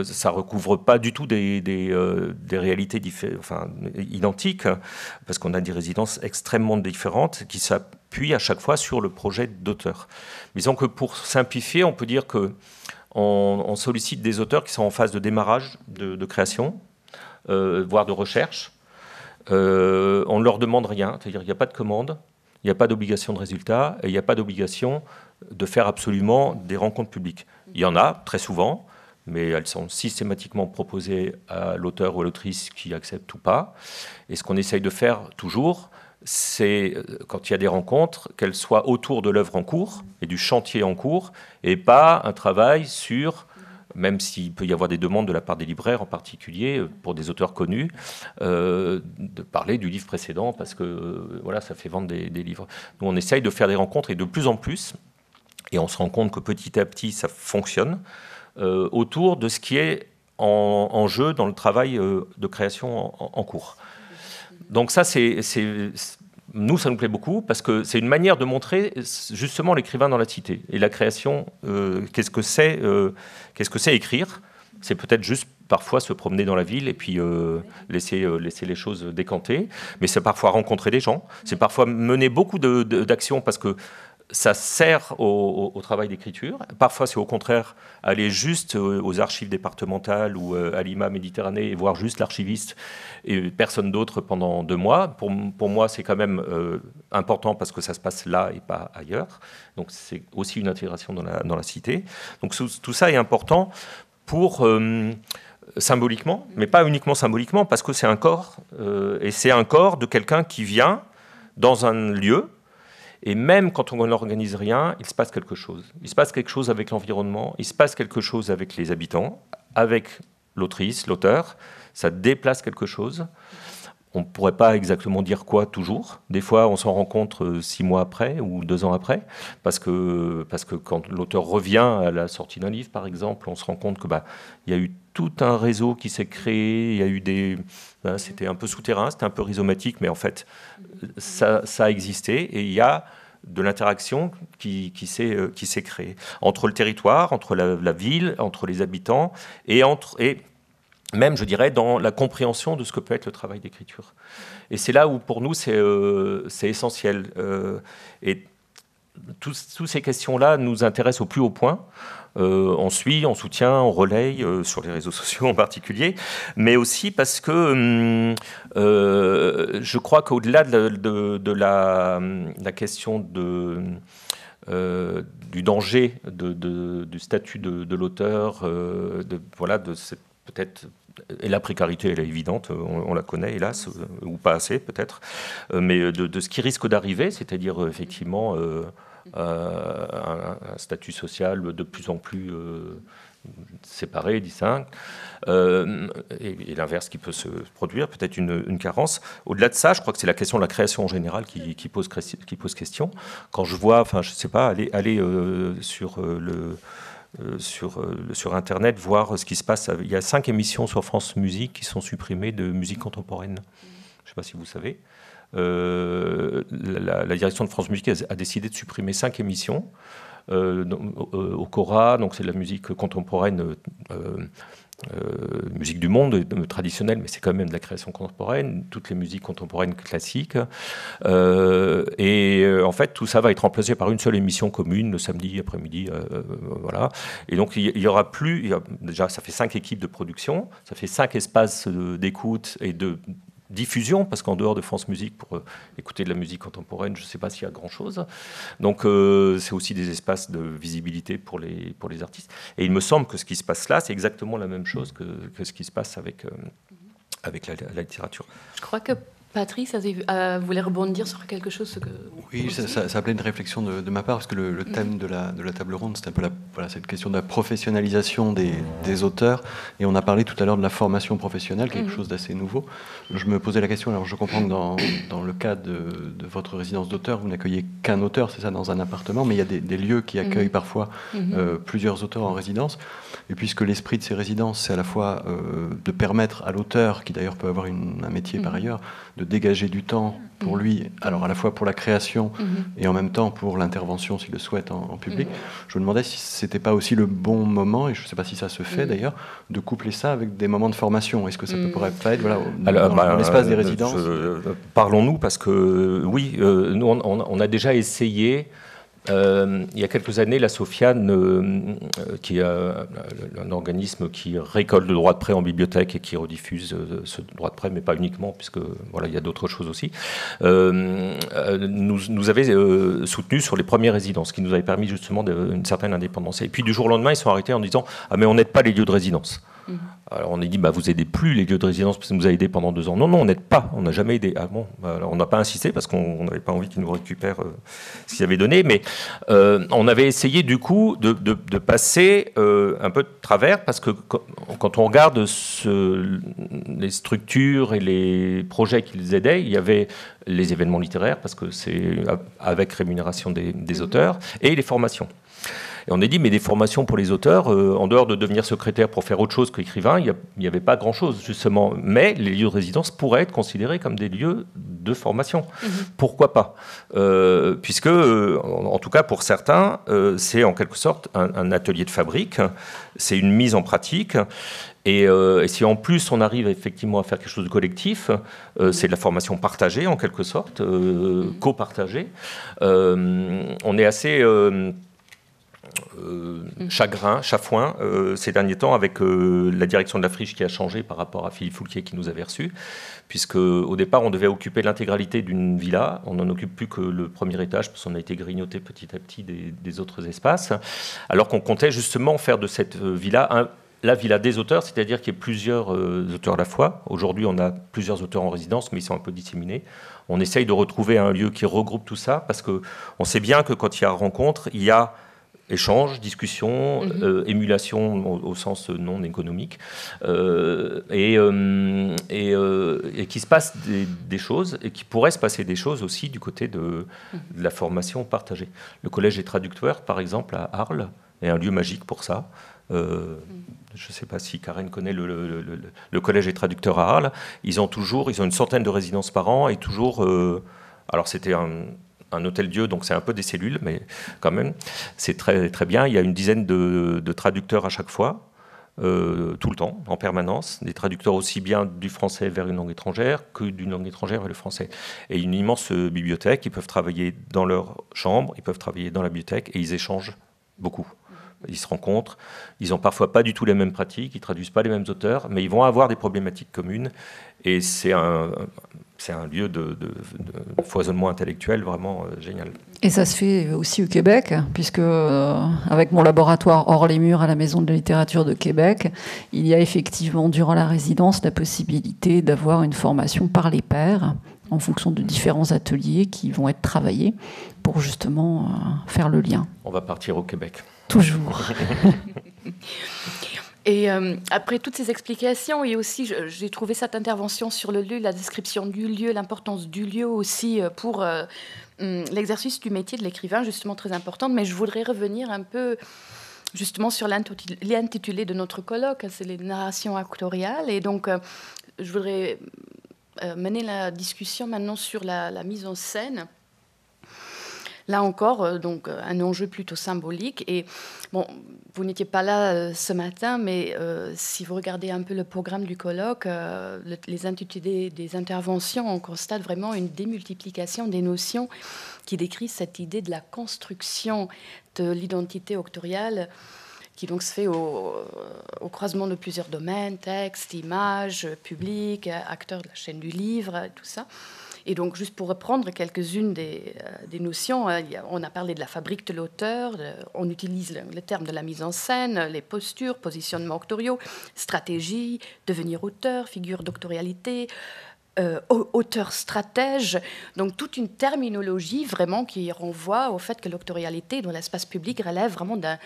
ça ne recouvre pas du tout des réalités identiques, parce qu'on a des résidences extrêmement différentes qui s'appuient à chaque fois sur le projet d'auteur. Disons que pour simplifier, on peut dire qu'on sollicite des auteurs qui sont en phase de démarrage de création, voire de recherche. On ne leur demande rien, c'est-à-dire qu'il n'y a pas de commande, il n'y a pas d'obligation de résultat, et il n'y a pas d'obligation de faire absolument des rencontres publiques. Il y en a, très souvent, mais elles sont systématiquement proposées à l'auteur ou à l'autrice qui accepte ou pas. Et ce qu'on essaye de faire toujours, c'est, quand il y a des rencontres, qu'elles soient autour de l'œuvre en cours et du chantier en cours, et pas un travail sur, même s'il peut y avoir des demandes de la part des libraires en particulier, pour des auteurs connus, de parler du livre précédent, parce que voilà, ça fait vendre des livres. Nous, on essaye de faire des rencontres, et de plus en plus, et on se rend compte que petit à petit, ça fonctionne, autour de ce qui est en jeu dans le travail de création en cours. Donc ça, nous, ça nous plaît beaucoup, parce que c'est une manière de montrer justement l'écrivain dans la cité. Et la création, qu'est-ce que c'est écrire? C'est peut-être juste parfois se promener dans la ville et puis laisser les choses décanter. Mais c'est parfois rencontrer des gens. C'est parfois mener beaucoup d'actions, parce que ça sert au travail d'écriture. Parfois, c'est au contraire aller juste aux archives départementales ou à l'IMA Méditerranée et voir juste l'archiviste et personne d'autre pendant 2 mois. Pour moi, c'est quand même important, parce que ça se passe là et pas ailleurs. Donc, c'est aussi une intégration dans la cité. Donc, tout ça est important pour... symboliquement, mais pas uniquement symboliquement, parce que c'est un corps, et c'est un corps de quelqu'un qui vient dans un lieu. Et même quand on n'organise rien, il se passe quelque chose. Il se passe quelque chose avec l'environnement, il se passe quelque chose avec les habitants, avec l'autrice, l'auteur. Ça déplace quelque chose. on ne pourrait pas exactement dire quoi toujours. Des fois, on s'en rend compte 6 mois après ou 2 ans après, parce que quand l'auteur revient à la sortie d'un livre, par exemple, on se rend compte que y a eu tout un réseau qui s'est créé, il y a eu c'était un peu souterrain, c'était un peu rhizomatique, mais en fait, ça a existé, et il y a de l'interaction qui s'est créée entre le territoire, entre la ville, entre les habitants, et même, je dirais, dans la compréhension de ce que peut être le travail d'écriture. Et c'est là où, pour nous, c'est essentiel. Et toutes ces questions-là nous intéressent au plus haut point. On suit, on soutient, on relaye, sur les réseaux sociaux en particulier, mais aussi parce que je crois qu'au-delà de la question du danger du statut de l'auteur, de cette peut-être, et la précarité, elle est évidente, on la connaît, hélas, ou pas assez, peut-être, mais de ce qui risque d'arriver, c'est-à-dire, effectivement, un statut social de plus en plus séparé, distinct, et l'inverse qui peut se produire, peut-être une carence. Au-delà de ça, je crois que c'est la question de la création en général qui pose question. Quand je vois, je ne sais pas, aller sur Internet, voir ce qui se passe. Il y a 5 émissions sur France Musique qui sont supprimées de musique contemporaine. Je ne sais pas si vous savez. La direction de France Musique a décidé de supprimer 5 émissions. Au Cora, donc c'est de la musique contemporaine, musique du monde traditionnelle, mais c'est quand même de la création contemporaine, toutes les musiques contemporaines classiques. Et en fait, tout ça va être remplacé par une seule émission commune le samedi après-midi. Voilà. Et donc, il y aura plus. Déjà, ça fait 5 équipes de production, ça fait 5 espaces d'écoute et de diffusion, parce qu'en dehors de France Musique, pour écouter de la musique contemporaine, je ne sais pas s'il y a grand-chose. Donc, c'est aussi des espaces de visibilité pour les artistes. Et il me semble que ce qui se passe là, c'est exactement la même chose que ce qui se passe avec la littérature. Je crois que Patrice voulait rebondir sur quelque chose. Oui, ça appelait une réflexion de ma part, parce que le thème de la table ronde, c'est un peu cette question de la professionnalisation des auteurs. Et on a parlé tout à l'heure de la formation professionnelle, quelque chose d'assez nouveau. Je me posais la question, alors je comprends que dans le cas de votre résidence d'auteur, vous n'accueillez qu'un auteur, c'est ça, dans un appartement, mais il y a des lieux qui accueillent parfois plusieurs auteurs en résidence. Et puisque l'esprit de ces résidences, c'est à la fois de permettre à l'auteur, qui d'ailleurs peut avoir un métier par ailleurs, de dégager du temps pour lui, alors à la fois pour la création et en même temps pour l'intervention, s'il le souhaite, en public. Je me demandais si c'était pas aussi le bon moment, et je ne sais pas si ça se fait d'ailleurs, de coupler ça avec des moments de formation. Est-ce que ça pourrait pas être dans l'espace des résidences Parlons-nous, parce que oui, nous on a déjà essayé. Il y a quelques années, la Sofiane, qui est un organisme qui récolte le droit de prêt en bibliothèque et qui rediffuse ce droit de prêt, mais pas uniquement, puisque voilà, il y a d'autres choses aussi, nous avait soutenus sur les premières résidences, ce qui nous avait permis justement une certaine indépendance. Et puis du jour au lendemain, ils sont arrêtés en disant « Ah, mais on n'aide pas les lieux de résidence ». Alors on a dit, vous aidez plus les lieux de résidence parce que vous avez aidé pendant 2 ans. Non, on n'aide pas, on n'a jamais aidé. Ah bon, alors on n'a pas insisté parce qu'on n'avait pas envie qu'ils nous récupèrent ce qu'ils avaient donné, mais on avait essayé du coup de passer un peu de travers, parce que quand on regarde les structures et les projets qu'ils aidaient, il y avait les événements littéraires, parce que c'est avec rémunération des auteurs, et les formations. Et on a dit, mais des formations pour les auteurs, en dehors de devenir secrétaire pour faire autre chose qu'écrivain, il n'y avait pas grand-chose, justement. Mais les lieux de résidence pourraient être considérés comme des lieux de formation. Pourquoi pas puisque, en tout cas pour certains, c'est en quelque sorte un atelier de fabrique, c'est une mise en pratique. Et si en plus on arrive effectivement à faire quelque chose de collectif, c'est de la formation partagée en quelque sorte, copartagée. On est assez... chafouin ces derniers temps avec la direction de la Friche qui a changé par rapport à Philippe Foulquier qui nous avait reçus, puisque au départ on devait occuper l'intégralité d'une villa, on n'en occupe plus que le premier étage parce qu'on a été grignoté petit à petit des autres espaces, alors qu'on comptait justement faire de cette villa la villa des auteurs, c'est-à-dire qu'il y ait plusieurs auteurs à la fois. Aujourd'hui, on a plusieurs auteurs en résidence, mais ils sont un peu disséminés. On essaye de retrouver un lieu qui regroupe tout ça, parce qu'on sait bien que quand il y a rencontre, il y a échange, discussion, émulation au sens non économique, et qu'il se passe des choses, et qu'il pourrait se passer des choses aussi du côté de la formation partagée. Le collège des traducteurs, par exemple, à Arles, est un lieu magique pour ça. Je ne sais pas si Karen connaît le collège des traducteurs à Arles. Ils ont une centaine de résidences par an, et toujours... alors c'était un hôtel-dieu, donc c'est un peu des cellules, mais quand même, c'est très, très bien. Il y a une dizaine de traducteurs à chaque fois, tout le temps, en permanence. Des traducteurs aussi bien du français vers une langue étrangère que d'une langue étrangère vers le français. Et une immense bibliothèque. Ils peuvent travailler dans leur chambre, ils peuvent travailler dans la bibliothèque, et ils échangent beaucoup. Ils se rencontrent, ils n'ont parfois pas du tout les mêmes pratiques, ils ne traduisent pas les mêmes auteurs, mais ils vont avoir des problématiques communes. Et c'est un lieu de foisonnement intellectuel vraiment génial. Et ça se fait aussi au Québec, puisque avec mon laboratoire Hors les murs à la Maison de la littérature de Québec, il y a effectivement, durant la résidence, la possibilité d'avoir une formation par les pairs, en fonction de différents ateliers qui vont être travaillés pour justement faire le lien. On va partir au Québec. Toujours. Et après toutes ces explications, et aussi j'ai trouvé cette intervention sur le lieu, la description du lieu, l'importance du lieu aussi pour l'exercice du métier de l'écrivain, justement très importante. Mais je voudrais revenir un peu justement sur l'intitulé de notre colloque, c'est les narrations actoriales. Et donc, je voudrais mener la discussion maintenant sur la mise en scène. Là encore, donc un enjeu plutôt symbolique. Et bon, vous n'étiez pas là ce matin, mais si vous regardez un peu le programme du colloque, les intitulés des interventions, on constate vraiment une démultiplication des notions qui décrit cette idée de la construction de l'identité auctoriale, qui donc se fait au croisement de plusieurs domaines, texte, images, public, acteurs de la chaîne du livre, tout ça. Et donc, juste pour reprendre quelques-unes des notions, on a parlé de la fabrique de l'auteur, on utilise le terme de la mise en scène, les postures, positionnements auctoriaux, stratégie, devenir auteur, figure d'autorialité, auteur stratège, donc toute une terminologie vraiment qui renvoie au fait que l'autorialité dans l'espace public relève vraiment d'un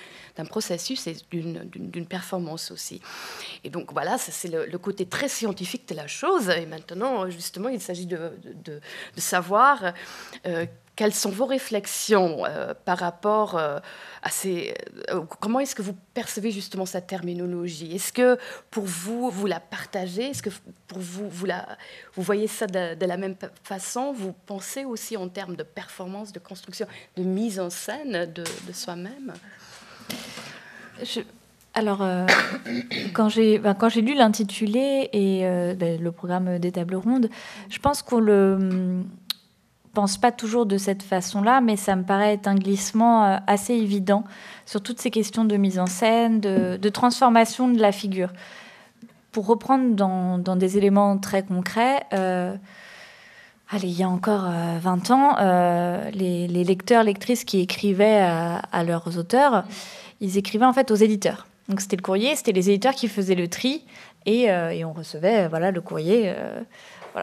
processus et d'une performance aussi. Et donc voilà, c'est le côté très scientifique de la chose. Et maintenant, justement, il s'agit de savoir quelles sont vos réflexions par rapport à ces... comment est-ce que vous percevez justement cette terminologie? Est-ce que pour vous, vous la partagez? Est-ce que pour vous, vous voyez ça de la même façon? Vous pensez aussi en termes de performance, de construction, de mise en scène de soi-même? Alors, quand j'ai lu l'intitulé et le programme des tables rondes, je pense qu'on le... pense pas toujours de cette façon-là, mais ça me paraît être un glissement assez évident sur toutes ces questions de mise en scène, de transformation de la figure. Pour reprendre dans des éléments très concrets, il y a encore 20 ans, les lecteurs, lectrices qui écrivaient à leurs auteurs, ils écrivaient en fait aux éditeurs. Donc c'était le courrier, c'était les éditeurs qui faisaient le tri et on recevait le courrier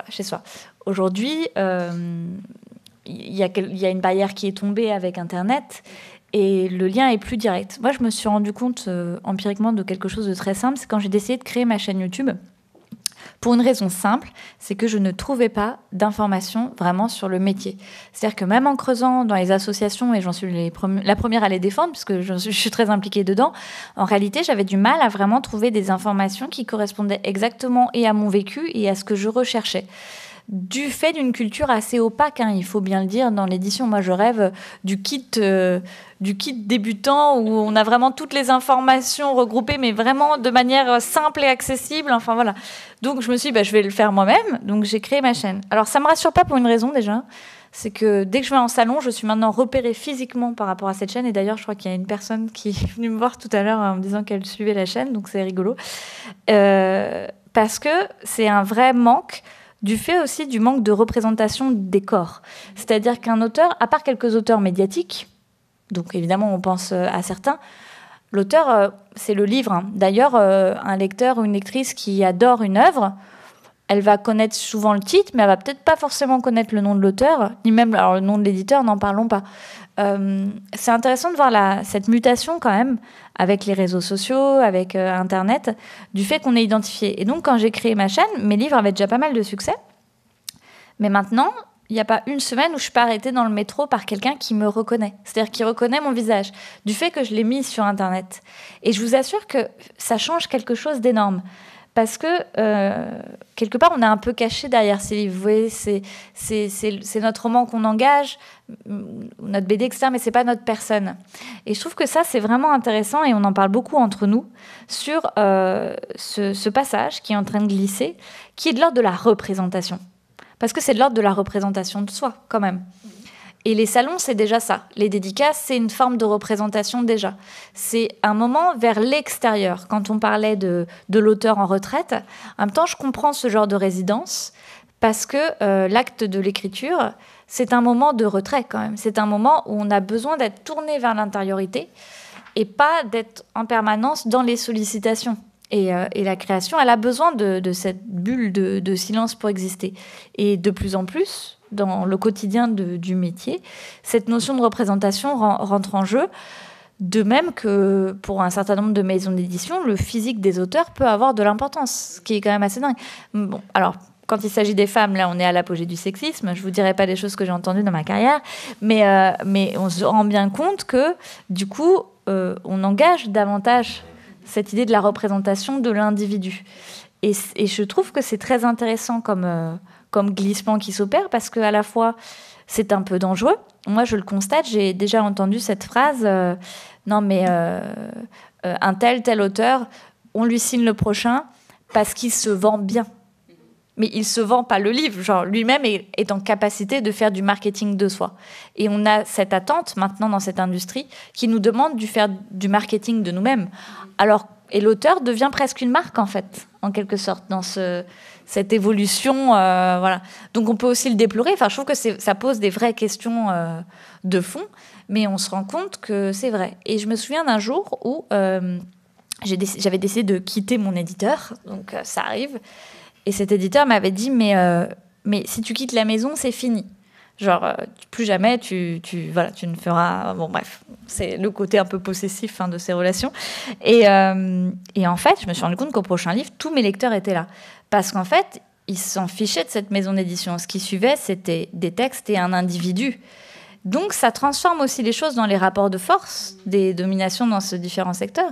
chez soi. Aujourd'hui, il y a une barrière qui est tombée avec Internet et le lien est plus direct. Moi, je me suis rendu compte empiriquement de quelque chose de très simple, c'est quand j'ai décidé de créer ma chaîne YouTube. Pour une raison simple, c'est que je ne trouvais pas d'informations vraiment sur le métier. C'est-à-dire que même en creusant dans les associations, et j'en suis la première à les défendre, puisque je suis très impliquée dedans, en réalité, j'avais du mal à vraiment trouver des informations qui correspondaient exactement et à mon vécu et à ce que je recherchais. Du fait d'une culture assez opaque, il faut bien le dire, dans l'édition. Moi, je rêve du kit débutant où on a vraiment toutes les informations regroupées, mais vraiment de manière simple et accessible. Enfin, voilà. Donc, je me suis dit, je vais le faire moi-même. Donc, j'ai créé ma chaîne. Alors, ça ne me rassure pas pour une raison, déjà. C'est que dès que je vais en salon, je suis maintenant repérée physiquement par rapport à cette chaîne. Et d'ailleurs, je crois qu'il y a une personne qui est venue me voir tout à l'heure en me disant qu'elle suivait la chaîne. Donc, c'est rigolo. Parce que c'est un vrai manque du fait aussi du manque de représentation des corps. C'est-à-dire qu'un auteur, à part quelques auteurs médiatiques, donc évidemment on pense à certains, l'auteur, c'est le livre. D'ailleurs, un lecteur ou une lectrice qui adore une œuvre, elle va connaître souvent le titre, mais elle va peut-être pas forcément connaître le nom de l'auteur, ni même alors, le nom de l'éditeur, n'en parlons pas. c'est intéressant de voir cette mutation quand même avec les réseaux sociaux, avec Internet, du fait qu'on est identifié. Et donc, quand j'ai créé ma chaîne, mes livres avaient déjà pas mal de succès. Mais maintenant, il n'y a pas une semaine où je ne suis pas arrêtée dans le métro par quelqu'un qui me reconnaît. C'est-à-dire qui reconnaît mon visage, du fait que je l'ai mis sur Internet. Et je vous assure que ça change quelque chose d'énorme. Parce que, quelque part, on est un peu caché derrière ces livres. Vous voyez, c'est notre roman qu'on engage, notre BD, etc., mais ce n'est pas notre personne. Et je trouve que ça, c'est vraiment intéressant, et on en parle beaucoup entre nous, sur ce passage qui est en train de glisser, qui est de l'ordre de la représentation. Parce que c'est de l'ordre de la représentation de soi, quand même. Et les salons, c'est déjà ça. Les dédicaces, c'est une forme de représentation déjà. C'est un moment vers l'extérieur. Quand on parlait de l'auteur en retraite, en même temps, je comprends ce genre de résidence parce que l'acte de l'écriture, c'est un moment de retrait quand même. C'est un moment où on a besoin d'être tourné vers l'intériorité et pas d'être en permanence dans les sollicitations. Et la création, elle a besoin de cette bulle de silence pour exister. Et de plus en plus, dans le quotidien du métier, cette notion de représentation rentre en jeu, de même que pour un certain nombre de maisons d'édition, le physique des auteurs peut avoir de l'importance, ce qui est quand même assez dingue. Bon, alors, quand il s'agit des femmes, là, on est à l'apogée du sexisme. Je ne vous dirai pas des choses que j'ai entendues dans ma carrière, mais on se rend bien compte que, du coup, on engage davantage cette idée de la représentation de l'individu. Et je trouve que c'est très intéressant comme glissement qui s'opère, parce qu'à la fois, c'est un peu dangereux. Moi, je le constate, j'ai déjà entendu cette phrase non, mais un tel auteur, on lui signe le prochain parce qu'il se vend bien. Mais il ne se vend pas le livre. Genre, lui-même est en capacité de faire du marketing de soi. Et on a cette attente maintenant dans cette industrie qui nous demande de faire du marketing de nous-mêmes. Et l'auteur devient presque une marque, en fait, en quelque sorte, dans cette évolution. Voilà. Donc on peut aussi le déplorer. Enfin, je trouve que ça pose des vraies questions de fond, mais on se rend compte que c'est vrai. Et je me souviens d'un jour où j'avais décidé de quitter mon éditeur. Donc ça arrive. Et cet éditeur m'avait dit, mais si tu quittes la maison, c'est fini. Genre, plus jamais, tu ne feras... Bon, bref, c'est le côté un peu possessif de ces relations. Et en fait, je me suis rendu compte qu'au prochain livre, tous mes lecteurs étaient là. Parce qu'en fait, ils s'en fichaient de cette maison d'édition. Ce qui suivait, c'était des textes et un individu. Donc, ça transforme aussi les choses dans les rapports de force, des dominations dans ce différents secteurs.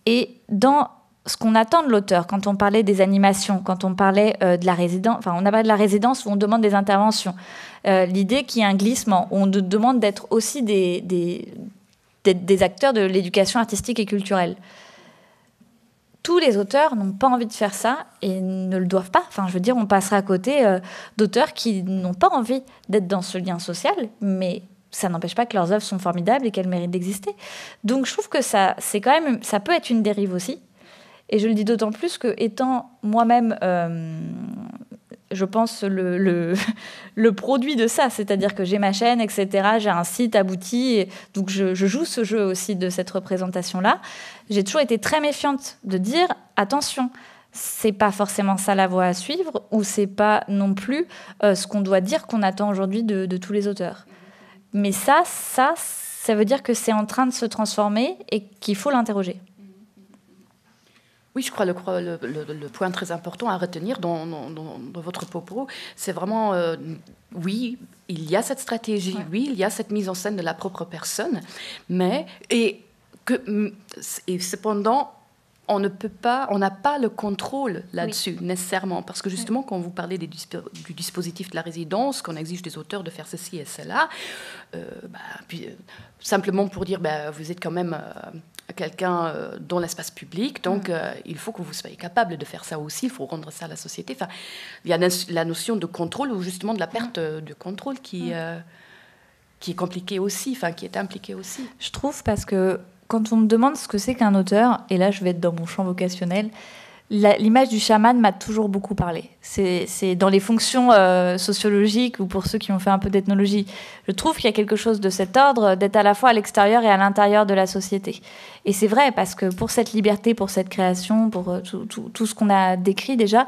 Et dans ce qu'on attend de l'auteur, quand on parlait des animations, quand on parlait de la résidence, enfin, on a parlé de la résidence où on demande des interventions. L'idée qu'il y a un glissement, où on demande d'être aussi des acteurs de l'éducation artistique et culturelle. Tous les auteurs n'ont pas envie de faire ça et ne le doivent pas. Enfin, je veux dire, on passera à côté d'auteurs qui n'ont pas envie d'être dans ce lien social, mais ça n'empêche pas que leurs œuvres sont formidables et qu'elles méritent d'exister. Donc, je trouve que ça peut être une dérive aussi. Et je le dis d'autant plus que, étant moi-même, je pense, le produit de ça, c'est-à-dire que j'ai ma chaîne, etc., j'ai un site abouti, et donc je joue ce jeu aussi de cette représentation-là. J'ai toujours été très méfiante de dire, attention, c'est pas forcément ça la voie à suivre, ou c'est pas non plus ce qu'on doit dire qu'on attend aujourd'hui de tous les auteurs. Mais ça veut dire que c'est en train de se transformer et qu'il faut l'interroger. Oui, je crois le point très important à retenir dans votre propos, c'est vraiment, oui, il y a cette stratégie, ouais. Oui, il y a cette mise en scène de la propre personne, et cependant, on n'a pas le contrôle là-dessus, oui. Nécessairement, parce que justement, quand vous parlez du dispositif de la résidence, qu'on exige des auteurs de faire ceci et cela, simplement pour dire, vous êtes quand même quelqu'un dans l'espace public, donc il faut que vous soyez capable de faire ça aussi, il faut rendre ça à la société. Enfin, il y a la notion de contrôle, ou justement de la perte de contrôle qui est compliquée aussi, enfin, qui est impliquée aussi. Je trouve, parce que quand on me demande ce que c'est qu'un auteur, et là je vais être dans mon champ vocationnel, l'image du chaman m'a toujours beaucoup parlé. C'est dans les fonctions sociologiques, ou pour ceux qui ont fait un peu d'ethnologie, je trouve qu'il y a quelque chose de cet ordre, d'être à la fois à l'extérieur et à l'intérieur de la société. Et c'est vrai, parce que pour cette liberté, pour cette création, pour tout ce qu'on a décrit déjà,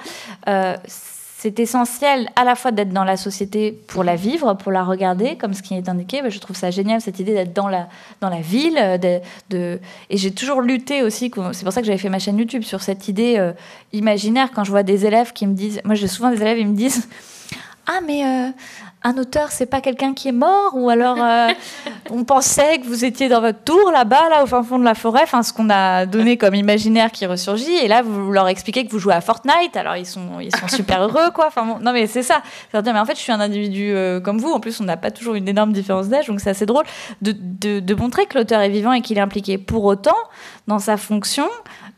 c'est essentiel à la fois d'être dans la société pour la vivre, pour la regarder, comme ce qui est indiqué. Je trouve ça génial, cette idée d'être dans la ville. Et j'ai toujours lutté aussi, c'est pour ça que j'avais fait ma chaîne YouTube, sur cette idée imaginaire. Quand je vois des élèves qui me disent... Moi, j'ai souvent des élèves, ils me disent « Ah, mais un auteur, c'est pas quelqu'un qui est mort ?» Ou alors on pensait que vous étiez dans votre tour, là-bas, au fin fond de la forêt. Enfin, ce qu'on a donné comme imaginaire qui ressurgit. Et là, vous leur expliquez que vous jouez à Fortnite. Alors, ils sont super heureux, quoi. Enfin, bon, non, mais c'est ça. C'est-à-dire, mais en fait, je suis un individu comme vous. En plus, on n'a pas toujours une énorme différence d'âge. Donc, c'est assez drôle de montrer que l'auteur est vivant et qu'il est impliqué. Pour autant, dans sa fonction,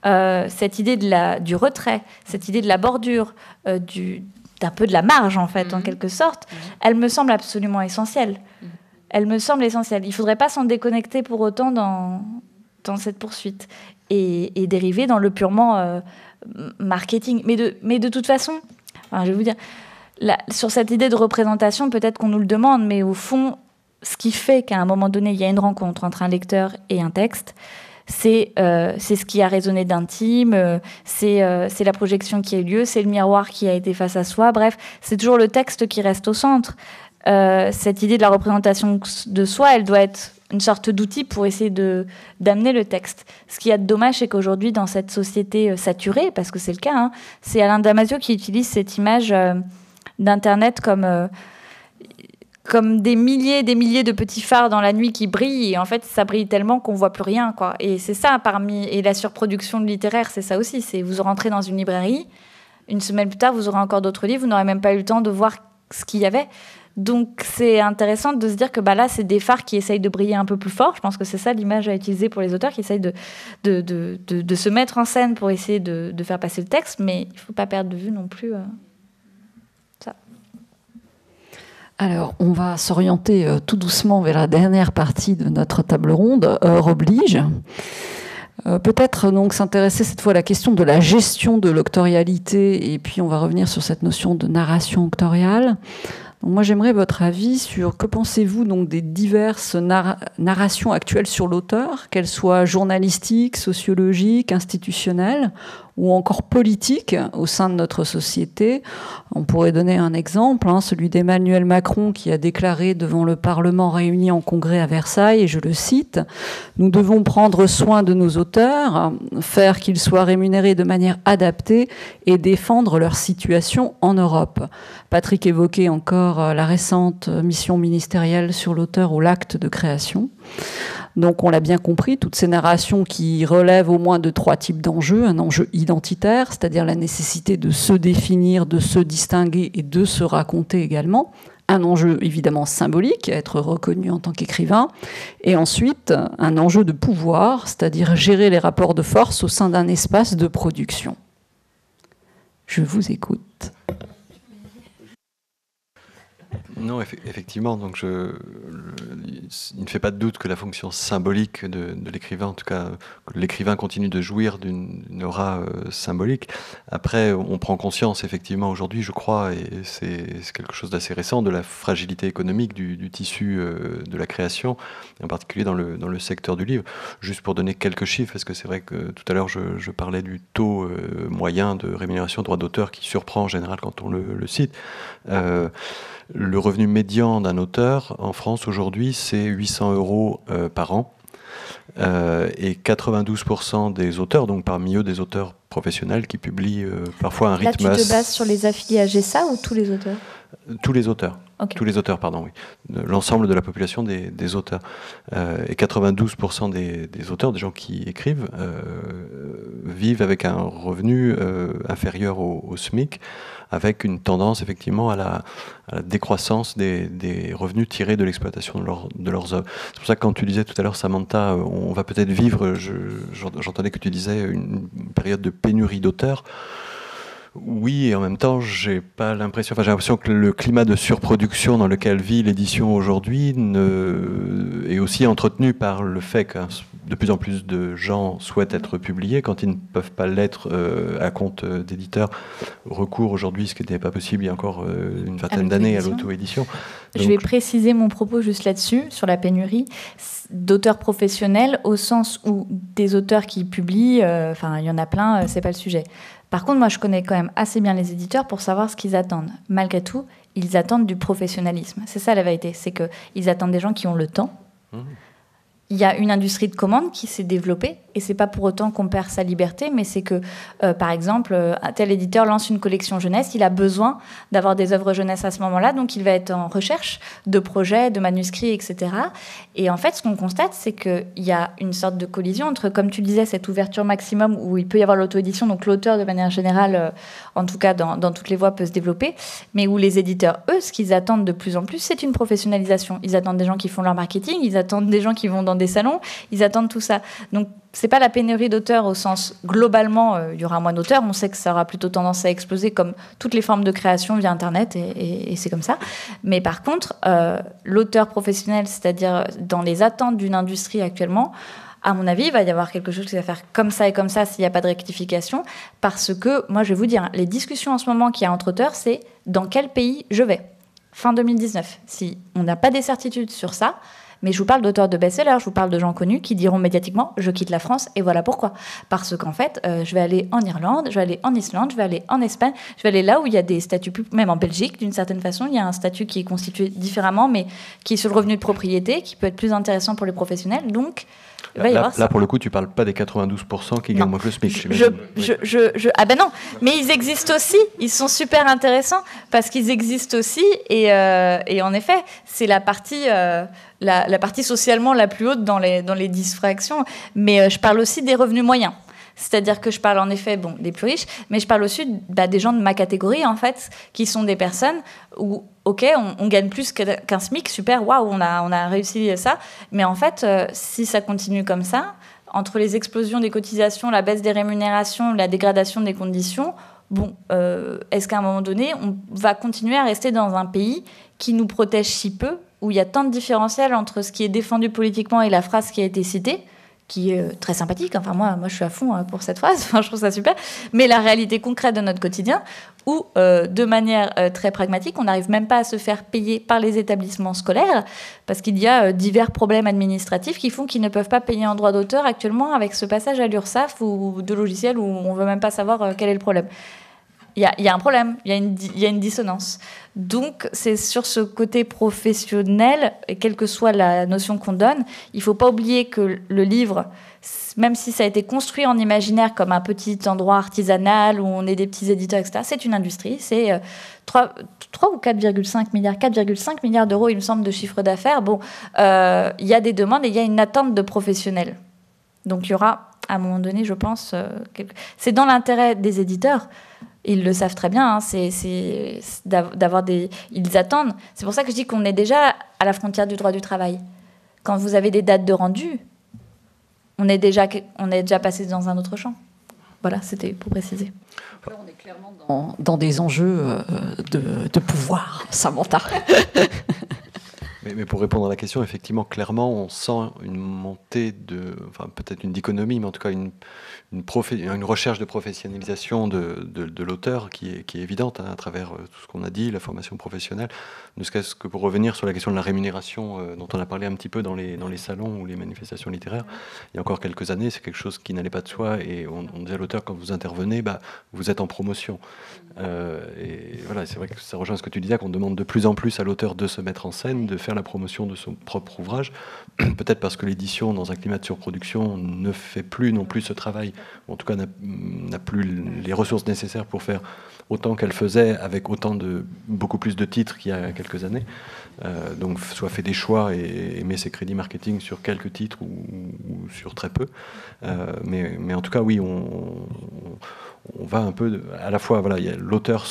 cette idée du retrait, cette idée de la bordure, d'un peu de la marge, en fait, en quelque sorte, elle me semble absolument essentielle. Elle me semble essentielle. Il ne faudrait pas s'en déconnecter pour autant dans cette poursuite et dériver dans le purement marketing. Mais de toute façon, enfin, je vais vous dire, sur cette idée de représentation, peut-être qu'on nous le demande, mais au fond, ce qui fait qu'à un moment donné, il y a une rencontre entre un lecteur et un texte, c'est ce qui a résonné d'intime, c'est la projection qui a eu lieu, c'est le miroir qui a été face à soi. Bref, c'est toujours le texte qui reste au centre. Cette idée de la représentation de soi, elle doit être une sorte d'outil pour essayer d'amener le texte. Ce qu'il y a de dommage, c'est qu'aujourd'hui, dans cette société saturée, parce que c'est le cas, hein, c'est Alain Damasio qui utilise cette image d'Internet comme des milliers de petits phares dans la nuit qui brillent, et en fait, ça brille tellement qu'on voit plus rien, quoi. Et c'est ça, et la surproduction littéraire, c'est ça aussi. C'est vous rentrez dans une librairie, une semaine plus tard, vous aurez encore d'autres livres, vous n'aurez même pas eu le temps de voir ce qu'il y avait. Donc, c'est intéressant de se dire que là, c'est des phares qui essayent de briller un peu plus fort. Je pense que c'est ça l'image à utiliser pour les auteurs, qui essayent de se mettre en scène pour essayer de faire passer le texte, mais il ne faut pas perdre de vue non plus ça. Alors, on va s'orienter tout doucement vers la dernière partie de notre table ronde, heure oblige. Peut-être donc s'intéresser cette fois à la question de la gestion de l'octorialité, et puis on va revenir sur cette notion de narration octoriale. Donc moi, j'aimerais votre avis sur que pensez-vous donc des diverses narrations actuelles sur l'auteur, qu'elles soient journalistiques, sociologiques, institutionnelles ou encore politiques au sein de notre société. On pourrait donner un exemple, celui d'Emmanuel Macron qui a déclaré devant le Parlement réuni en congrès à Versailles, et je le cite, « Nous devons prendre soin de nos auteurs, faire qu'ils soient rémunérés de manière adaptée et défendre leur situation en Europe ». Patrick évoquait encore la récente mission ministérielle sur l'auteur ou l'acte de création. Donc on l'a bien compris, toutes ces narrations qui relèvent au moins de 3 types d'enjeux. Un enjeu identitaire, c'est-à-dire la nécessité de se définir, de se distinguer et de se raconter également. Un enjeu évidemment symbolique, être reconnu en tant qu'écrivain. Et ensuite, un enjeu de pouvoir, c'est-à-dire gérer les rapports de force au sein d'un espace de production. Je vous écoute. Non, effectivement, donc il ne fait pas de doute que la fonction symbolique de l'écrivain, en tout cas, que l'écrivain continue de jouir d'une aura symbolique. Après, on prend conscience, effectivement, aujourd'hui, je crois, et c'est quelque chose d'assez récent, de la fragilité économique du tissu de la création, en particulier dans le secteur du livre. Juste pour donner quelques chiffres, parce que c'est vrai que tout à l'heure, je parlais du taux moyen de rémunération droit d'auteur qui surprend en général quand on le cite. Le revenu médian d'un auteur en France aujourd'hui, c'est 800 € par an. Et 92% des auteurs, donc parmi eux des auteurs professionnels qui publient parfois un rythme... Là, tu te bases sur les affiliés à GESA ou tous les auteurs ? Tous les auteurs. Okay. Tous les auteurs, pardon, oui. L'ensemble de la population des auteurs. Et 92% des auteurs, des gens qui écrivent, vivent avec un revenu inférieur au SMIC, avec une tendance effectivement à la décroissance des revenus tirés de l'exploitation de leurs œuvres. C'est pour ça que quand tu disais tout à l'heure, Samantha, on va peut-être vivre, j'entendais que tu disais, une période de pénurie d'auteurs. Oui, et en même temps, j'ai l'impression que le climat de surproduction dans lequel vit l'édition aujourd'hui est aussi entretenu par le fait que de plus en plus de gens souhaitent être publiés. Quand ils ne peuvent pas l'être à compte d'éditeurs, recours aujourd'hui, ce qui n'était pas possible il y a encore une vingtaine d'années, à l'auto-édition. Je vais préciser mon propos juste là-dessus, sur la pénurie d'auteurs professionnels, au sens où des auteurs qui publient, il y en a plein, c'est pas le sujet. Par contre, moi, je connais quand même assez bien les éditeurs pour savoir ce qu'ils attendent. Malgré tout, ils attendent du professionnalisme. C'est ça la vérité, c'est qu'ils attendent des gens qui ont le temps. Il y a une industrie de commande qui s'est développée, et c'est pas pour autant qu'on perd sa liberté, mais c'est que, par exemple, un tel éditeur lance une collection jeunesse, il a besoin d'avoir des œuvres jeunesse à ce moment-là, donc il va être en recherche de projets, de manuscrits, etc. Et en fait, ce qu'on constate, c'est qu'il y a une sorte de collision entre, comme tu le disais, cette ouverture maximum où il peut y avoir l'auto-édition, donc l'auteur, de manière générale, en tout cas dans toutes les voies, peut se développer, mais où les éditeurs, eux, ce qu'ils attendent de plus en plus, c'est une professionnalisation. Ils attendent des gens qui font leur marketing, ils attendent des gens qui vont dans des salons, ils attendent tout ça. Donc, c'est pas la pénurie d'auteurs au sens globalement, il y aura moins d'auteurs, on sait que ça aura plutôt tendance à exploser comme toutes les formes de création via Internet, et c'est comme ça. Mais par contre, l'auteur professionnel, c'est-à-dire dans les attentes d'une industrie actuellement, à mon avis, il va y avoir quelque chose qui va faire comme ça et comme ça s'il n'y a pas de rectification, parce que, moi je vais vous dire, les discussions en ce moment qu'il y a entre auteurs, c'est dans quel pays je vais, fin 2019. Si on n'a pas des certitudes sur ça, mais je vous parle d'auteurs de best-sellers, je vous parle de gens connus qui diront médiatiquement « je quitte la France » et voilà pourquoi. Parce qu'en fait, je vais aller en Irlande, je vais aller en Islande, je vais aller en Espagne, je vais aller là où il y a des statuts, même en Belgique, d'une certaine façon, il y a un statut qui est constitué différemment, mais qui est sur le revenu de propriété, qui peut être plus intéressant pour les professionnels. Donc, il va y avoir ça. Là, pour le coup, tu ne parles pas des 92% qui gagnent moins que le SMIC. Ah ben non, mais ils existent aussi, ils sont super intéressants parce qu'ils existent aussi et en effet, c'est la partie socialement la plus haute dans les disfractions. Mais je parle aussi des revenus moyens. C'est-à-dire que je parle en effet des plus riches, mais je parle aussi des gens de ma catégorie, en fait, qui sont des personnes où, ok, on gagne plus qu'un SMIC, super, waouh, on a réussi ça. Mais en fait, si ça continue comme ça, entre les explosions des cotisations, la baisse des rémunérations, la dégradation des conditions, est-ce qu'à un moment donné, on va continuer à rester dans un pays qui nous protège si peu, où il y a tant de différentiels entre ce qui est défendu politiquement et la phrase qui a été citée, qui est très sympathique. Enfin, moi, je suis à fond pour cette phrase. Enfin, je trouve ça super. Mais la réalité concrète de notre quotidien, où, de manière très pragmatique, on n'arrive même pas à se faire payer par les établissements scolaires, parce qu'il y a divers problèmes administratifs qui font qu'ils ne peuvent pas payer en droit d'auteur actuellement avec ce passage à l'URSSAF ou de logiciels où on ne veut même pas savoir quel est le problème. Il y a un problème, il y a une dissonance. Donc, c'est sur ce côté professionnel, et quelle que soit la notion qu'on donne, il ne faut pas oublier que le livre, même si ça a été construit en imaginaire comme un petit endroit artisanal où on est des petits éditeurs, etc., c'est une industrie, c'est 3 ou 4,5 milliards d'euros, il me semble, de chiffre d'affaires. Il y a des demandes et il y a une attente de professionnels. Donc, il y aura, à un moment donné, je pense, c'est dans l'intérêt des éditeurs. Ils le savent très bien, c'est d'avoir ils attendent. C'est pour ça que je dis qu'on est déjà à la frontière du droit du travail. Quand vous avez des dates de rendu, on est déjà passé dans un autre champ. Voilà, c'était pour préciser. Là, on est clairement dans des enjeux de pouvoir, Samantha. Mais pour répondre à la question, effectivement, clairement, on sent une montée peut-être une dichotomie, mais en tout cas une recherche de professionnalisation de l'auteur qui est évidente à travers tout ce qu'on a dit, la formation professionnelle, ne serait-ce que pour revenir sur la question de la rémunération dont on a parlé un petit peu dans les salons ou les manifestations littéraires. Il y a encore quelques années, c'est quelque chose qui n'allait pas de soi et on disait à l'auteur, quand vous intervenez, vous êtes en promotion. Et voilà, c'est vrai que ça rejoint ce que tu disais, qu'on demande de plus en plus à l'auteur de se mettre en scène, de faire la promotion de son propre ouvrage, peut-être parce que l'édition, dans un climat de surproduction, ne fait plus non plus ce travail, ou en tout cas n'a plus les ressources nécessaires pour faire autant qu'elle faisait, avec beaucoup plus de titres qu'il y a quelques années. Donc soit fait des choix et met ses crédits marketing sur quelques titres ou sur très peu. Mais en tout cas, oui, on va un peu à la fois, voilà, l'auteur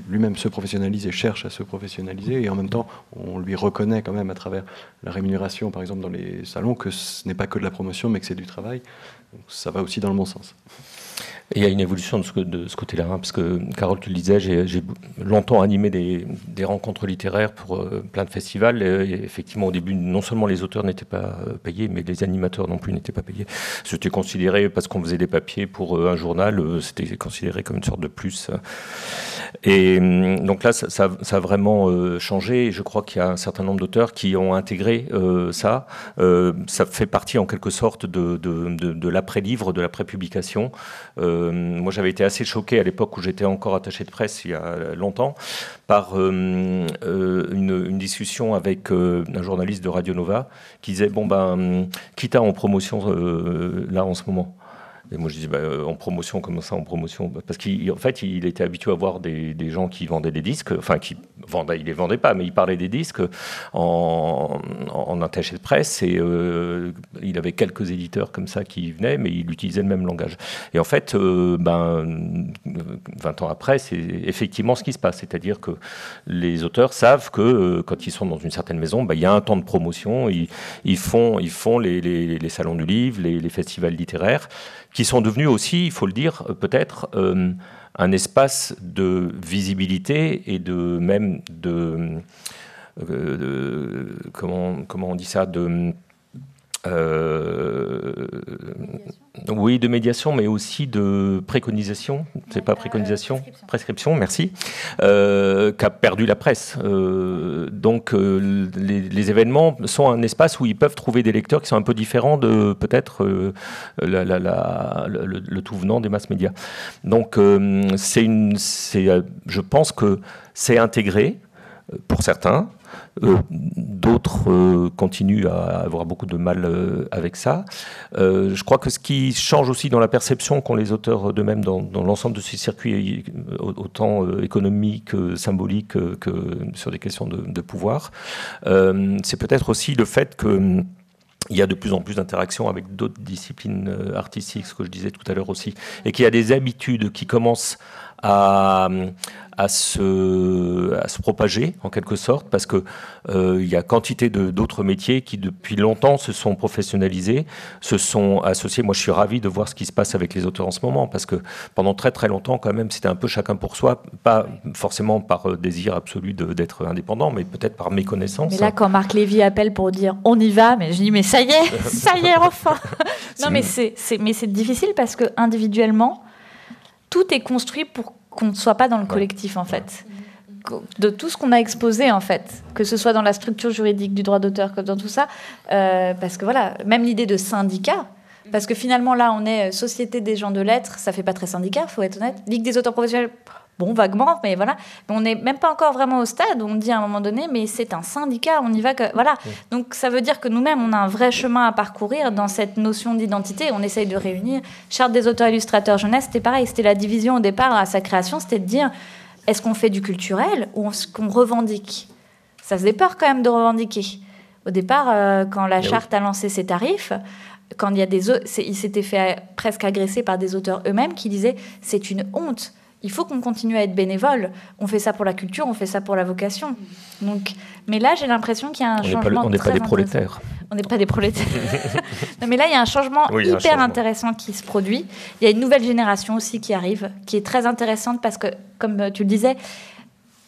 lui-même se professionnalise et cherche à se professionnaliser, et en même temps on lui reconnaît quand même à travers la rémunération, par exemple dans les salons, que ce n'est pas que de la promotion mais que c'est du travail. Donc, ça va aussi dans le bon sens. Et il y a une évolution de ce côté-là, parce que, Carole, tu le disais, j'ai longtemps animé des rencontres littéraires pour plein de festivals, et effectivement, au début, non seulement les auteurs n'étaient pas payés, mais les animateurs non plus n'étaient pas payés. C'était considéré, parce qu'on faisait des papiers pour un journal, c'était considéré comme une sorte de plus. Et donc là, ça a vraiment changé. Et je crois qu'il y a un certain nombre d'auteurs qui ont intégré ça. Ça fait partie en quelque sorte de l'après-livre, de l'après-publication. Moi, j'avais été assez choqué à l'époque où j'étais encore attaché de presse, il y a longtemps, par une discussion avec un journaliste de Radio Nova qui disait, qui t'a en promotion là en ce moment? Et moi, je disais, en promotion, comment ça, en promotion? Parce qu'en fait, il était habitué à voir des gens qui vendaient des disques, enfin, il les vendait pas, mais il parlait des disques en attaché de presse, et il avait quelques éditeurs comme ça qui venaient, mais il utilisait le même langage. Et en fait, 20 ans après, c'est effectivement ce qui se passe, c'est-à-dire que les auteurs savent que quand ils sont dans une certaine maison, il y a un temps de promotion, ils font les salons du livre, les festivals littéraires, qui sont devenus aussi, il faut le dire, peut-être un espace de visibilité et comment on dit ça, oui, de médiation, mais aussi de préconisation. C'est pas préconisation, prescription, merci. Qu'a perdu la presse. Donc, les événements sont un espace où ils peuvent trouver des lecteurs qui sont un peu différents de peut-être le tout venant des masses médias. Donc, je pense que c'est intégré pour certains. D'autres continuent à avoir beaucoup de mal avec ça. Je crois que ce qui change aussi dans la perception qu'ont les auteurs d'eux-mêmes dans l'ensemble de ces circuits, autant économiques, symboliques que sur des questions de pouvoir, c'est peut-être aussi le fait que il y a de plus en plus d'interactions avec d'autres disciplines artistiques, ce que je disais tout à l'heure aussi, et qu'il y a des habitudes qui commencent à se propager en quelque sorte, parce que il y a quantité d'autres métiers qui depuis longtemps se sont professionnalisés, se sont associés. Moi, je suis ravi de voir ce qui se passe avec les auteurs en ce moment, parce que pendant très très longtemps quand même, c'était un peu chacun pour soi, pas forcément par désir absolu d'être indépendant, mais peut-être par méconnaissance. Mais là, quand Marc Lévy appelle pour dire on y va, mais je dis mais ça y est enfin. Non, mais c'est difficile parce que individuellement, tout est construit pour qu'on ne soit pas dans le collectif, en fait. De tout ce qu'on a exposé, en fait, que ce soit dans la structure juridique du droit d'auteur, comme dans tout ça, parce que voilà, même l'idée de syndicat, parce que finalement, là, on est Société des gens de lettres, ça fait pas très syndicat, faut être honnête. Ligue des auteurs professionnels, bon, vaguement, mais voilà. Mais on n'est même pas encore vraiment au stade où on dit à un moment donné, mais c'est un syndicat, on y va que... Voilà. Donc, ça veut dire que nous-mêmes, on a un vrai chemin à parcourir dans cette notion d'identité. On essaye de réunir. Charte des auteurs illustrateurs jeunesse, c'était pareil. C'était la division au départ, à sa création, c'était de dire, est-ce qu'on fait du culturel ou est-ce qu'on revendique? Ça faisait peur quand même de revendiquer. Au départ, quand la charte a lancé ses tarifs, quand il s'était fait presque agresser par des auteurs eux-mêmes qui disaient, c'est une honte. Il faut qu'on continue à être bénévole. On fait ça pour la culture, on fait ça pour la vocation. Donc, mais là, j'ai l'impression qu'il y a un changement. On n'est pas des prolétaires. On n'est pas des prolétaires. Non, mais là, il y a un changement hyper intéressant qui se produit. Il y a une nouvelle génération aussi qui arrive, qui est très intéressante parce que, comme tu le disais,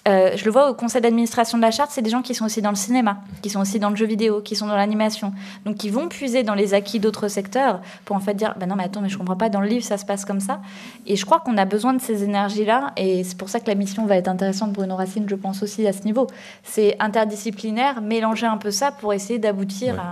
je le vois au conseil d'administration de la Charte, c'est des gens qui sont aussi dans le cinéma, qui sont aussi dans le jeu vidéo, qui sont dans l'animation. Donc, ils vont puiser dans les acquis d'autres secteurs pour en fait dire non, mais attends, mais je comprends pas, dans le livre, ça se passe comme ça. Et je crois qu'on a besoin de ces énergies-là. Et c'est pour ça que la mission va être intéressante, Bruno Racine, je pense aussi à ce niveau. C'est interdisciplinaire, mélanger un peu ça pour essayer d'aboutir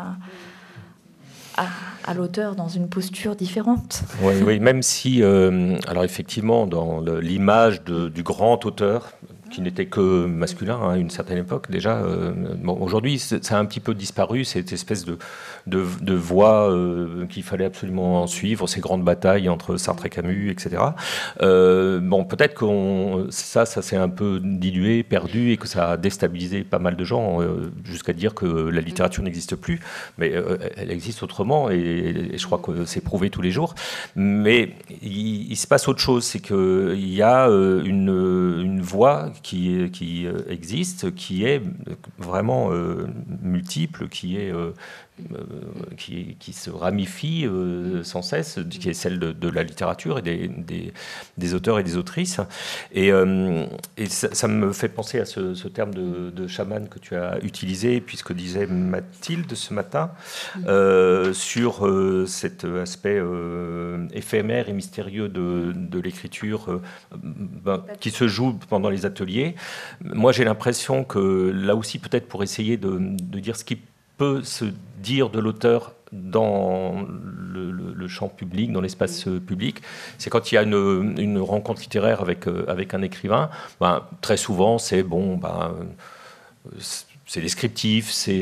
à l'auteur dans une posture différente. Oui, même si, alors effectivement, dans l'image du grand auteur, qui n'était que masculin à une certaine époque déjà. Aujourd'hui, ça a un petit peu disparu, cette espèce de voie qu'il fallait absolument suivre, ces grandes batailles entre Sartre et Camus, etc. Peut-être que ça s'est un peu dilué, perdu, et que ça a déstabilisé pas mal de gens, jusqu'à dire que la littérature n'existe plus, mais elle existe autrement, et je crois que c'est prouvé tous les jours. Mais il se passe autre chose, c'est qu'il y a une voie qui existe, qui est vraiment multiple, qui est qui se ramifie sans cesse, qui est celle de la littérature et des auteurs et des autrices. Et ça me fait penser à ce terme de chaman que tu as utilisé, puisque disait Mathilde ce matin, sur cet aspect éphémère et mystérieux de l'écriture qui se joue pendant les ateliers. Moi, j'ai l'impression que là aussi, peut-être pour essayer de dire ce qui peut se dire de l'auteur dans le champ public, dans l'espace public, c'est quand il y a une rencontre littéraire avec un écrivain, très souvent c'est c'est descriptif, c'est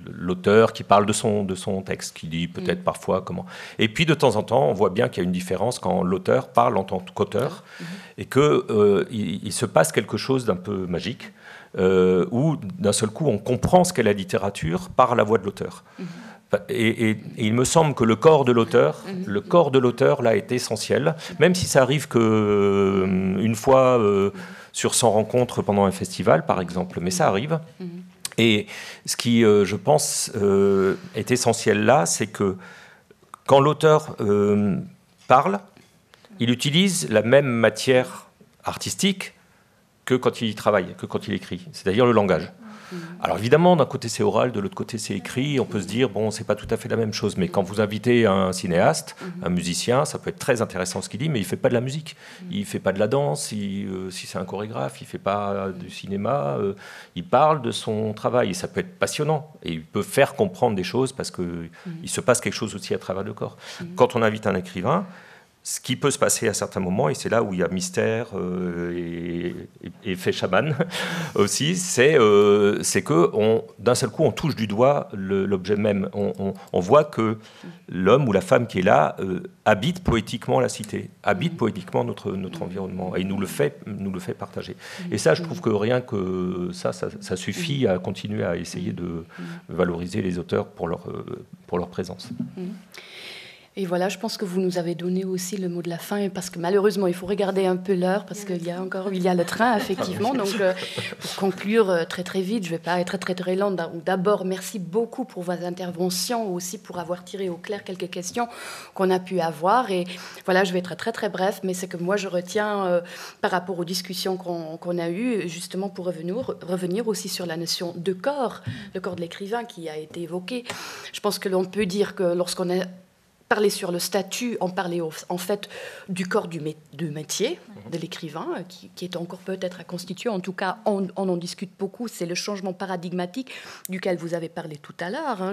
l'auteur qui parle de son texte, qui dit peut-être parfois comment. Et puis de temps en temps, on voit bien qu'il y a une différence quand l'auteur parle en tant qu'auteur et qu'il se passe quelque chose d'un peu magique, où d'un seul coup on comprend ce qu'est la littérature par la voix de l'auteur. Et il me semble que le corps de l'auteur là est essentiel, même si ça arrive qu'une fois sur 100 rencontres pendant un festival, par exemple, mais ça arrive. Et ce qui, je pense, est essentiel là, c'est que quand l'auteur parle, il utilise la même matière artistique que quand il travaille, que quand il écrit, c'est-à-dire le langage. Alors évidemment, d'un côté c'est oral, de l'autre côté c'est écrit, on peut se dire, bon, c'est pas tout à fait la même chose, mais quand vous invitez un cinéaste, un musicien, ça peut être très intéressant ce qu'il dit, mais il fait pas de la musique, il fait pas de la danse, si c'est un chorégraphe, il fait pas du cinéma, il parle de son travail, et ça peut être passionnant, et il peut faire comprendre des choses, parce qu'il se passe quelque chose aussi à travers le corps. Quand on invite un écrivain, ce qui peut se passer à certains moments, et c'est là où il y a mystère et effet chaman aussi, c'est que d'un seul coup, on touche du doigt l'objet même. On voit que l'homme ou la femme qui est là habite poétiquement la cité, habite poétiquement notre environnement, et il nous le fait partager. Et ça, je trouve que rien que ça suffit à continuer à essayer de valoriser les auteurs pour leur présence. Et voilà, je pense que vous nous avez donné aussi le mot de la fin, parce que malheureusement, il faut regarder un peu l'heure, parce qu'il y a le train, effectivement. Donc, pour conclure très très vite, je ne vais pas être très très lente. D'abord, merci beaucoup pour vos interventions, aussi pour avoir tiré au clair quelques questions qu'on a pu avoir. Et voilà, je vais être très très bref, mais c'est que moi, je retiens, par rapport aux discussions qu'on a eues, justement pour revenir aussi sur la notion de corps, le corps de l'écrivain qui a été évoqué. Je pense que l'on peut dire que lorsqu'on a parler sur le statut, on parlait en fait du corps du métier de l'écrivain, qui est encore peut-être à constituer. En tout cas, on en discute beaucoup. C'est le changement paradigmatique duquel vous avez parlé tout à l'heure.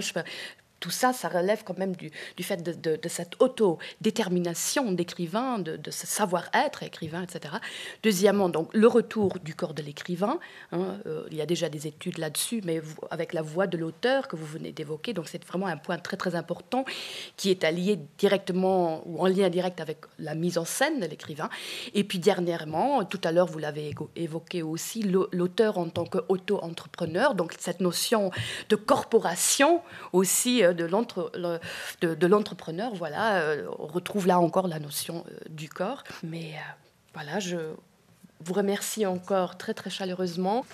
Tout ça, ça relève quand même du fait de cette autodétermination d'écrivain, de ce savoir-être écrivain, etc. Deuxièmement, donc, le retour du corps de l'écrivain. Il y a déjà des études là-dessus, mais avec la voix de l'auteur que vous venez d'évoquer. Donc, c'est vraiment un point très, très important qui est allié directement ou en lien direct avec la mise en scène de l'écrivain. Et puis, dernièrement, tout à l'heure, vous l'avez évoqué aussi, l'auteur en tant qu'auto-entrepreneur. Donc, cette notion de corporation aussi, de l'entrepreneur, voilà, on retrouve là encore la notion du corps. Mais voilà, je vous remercie encore très très chaleureusement.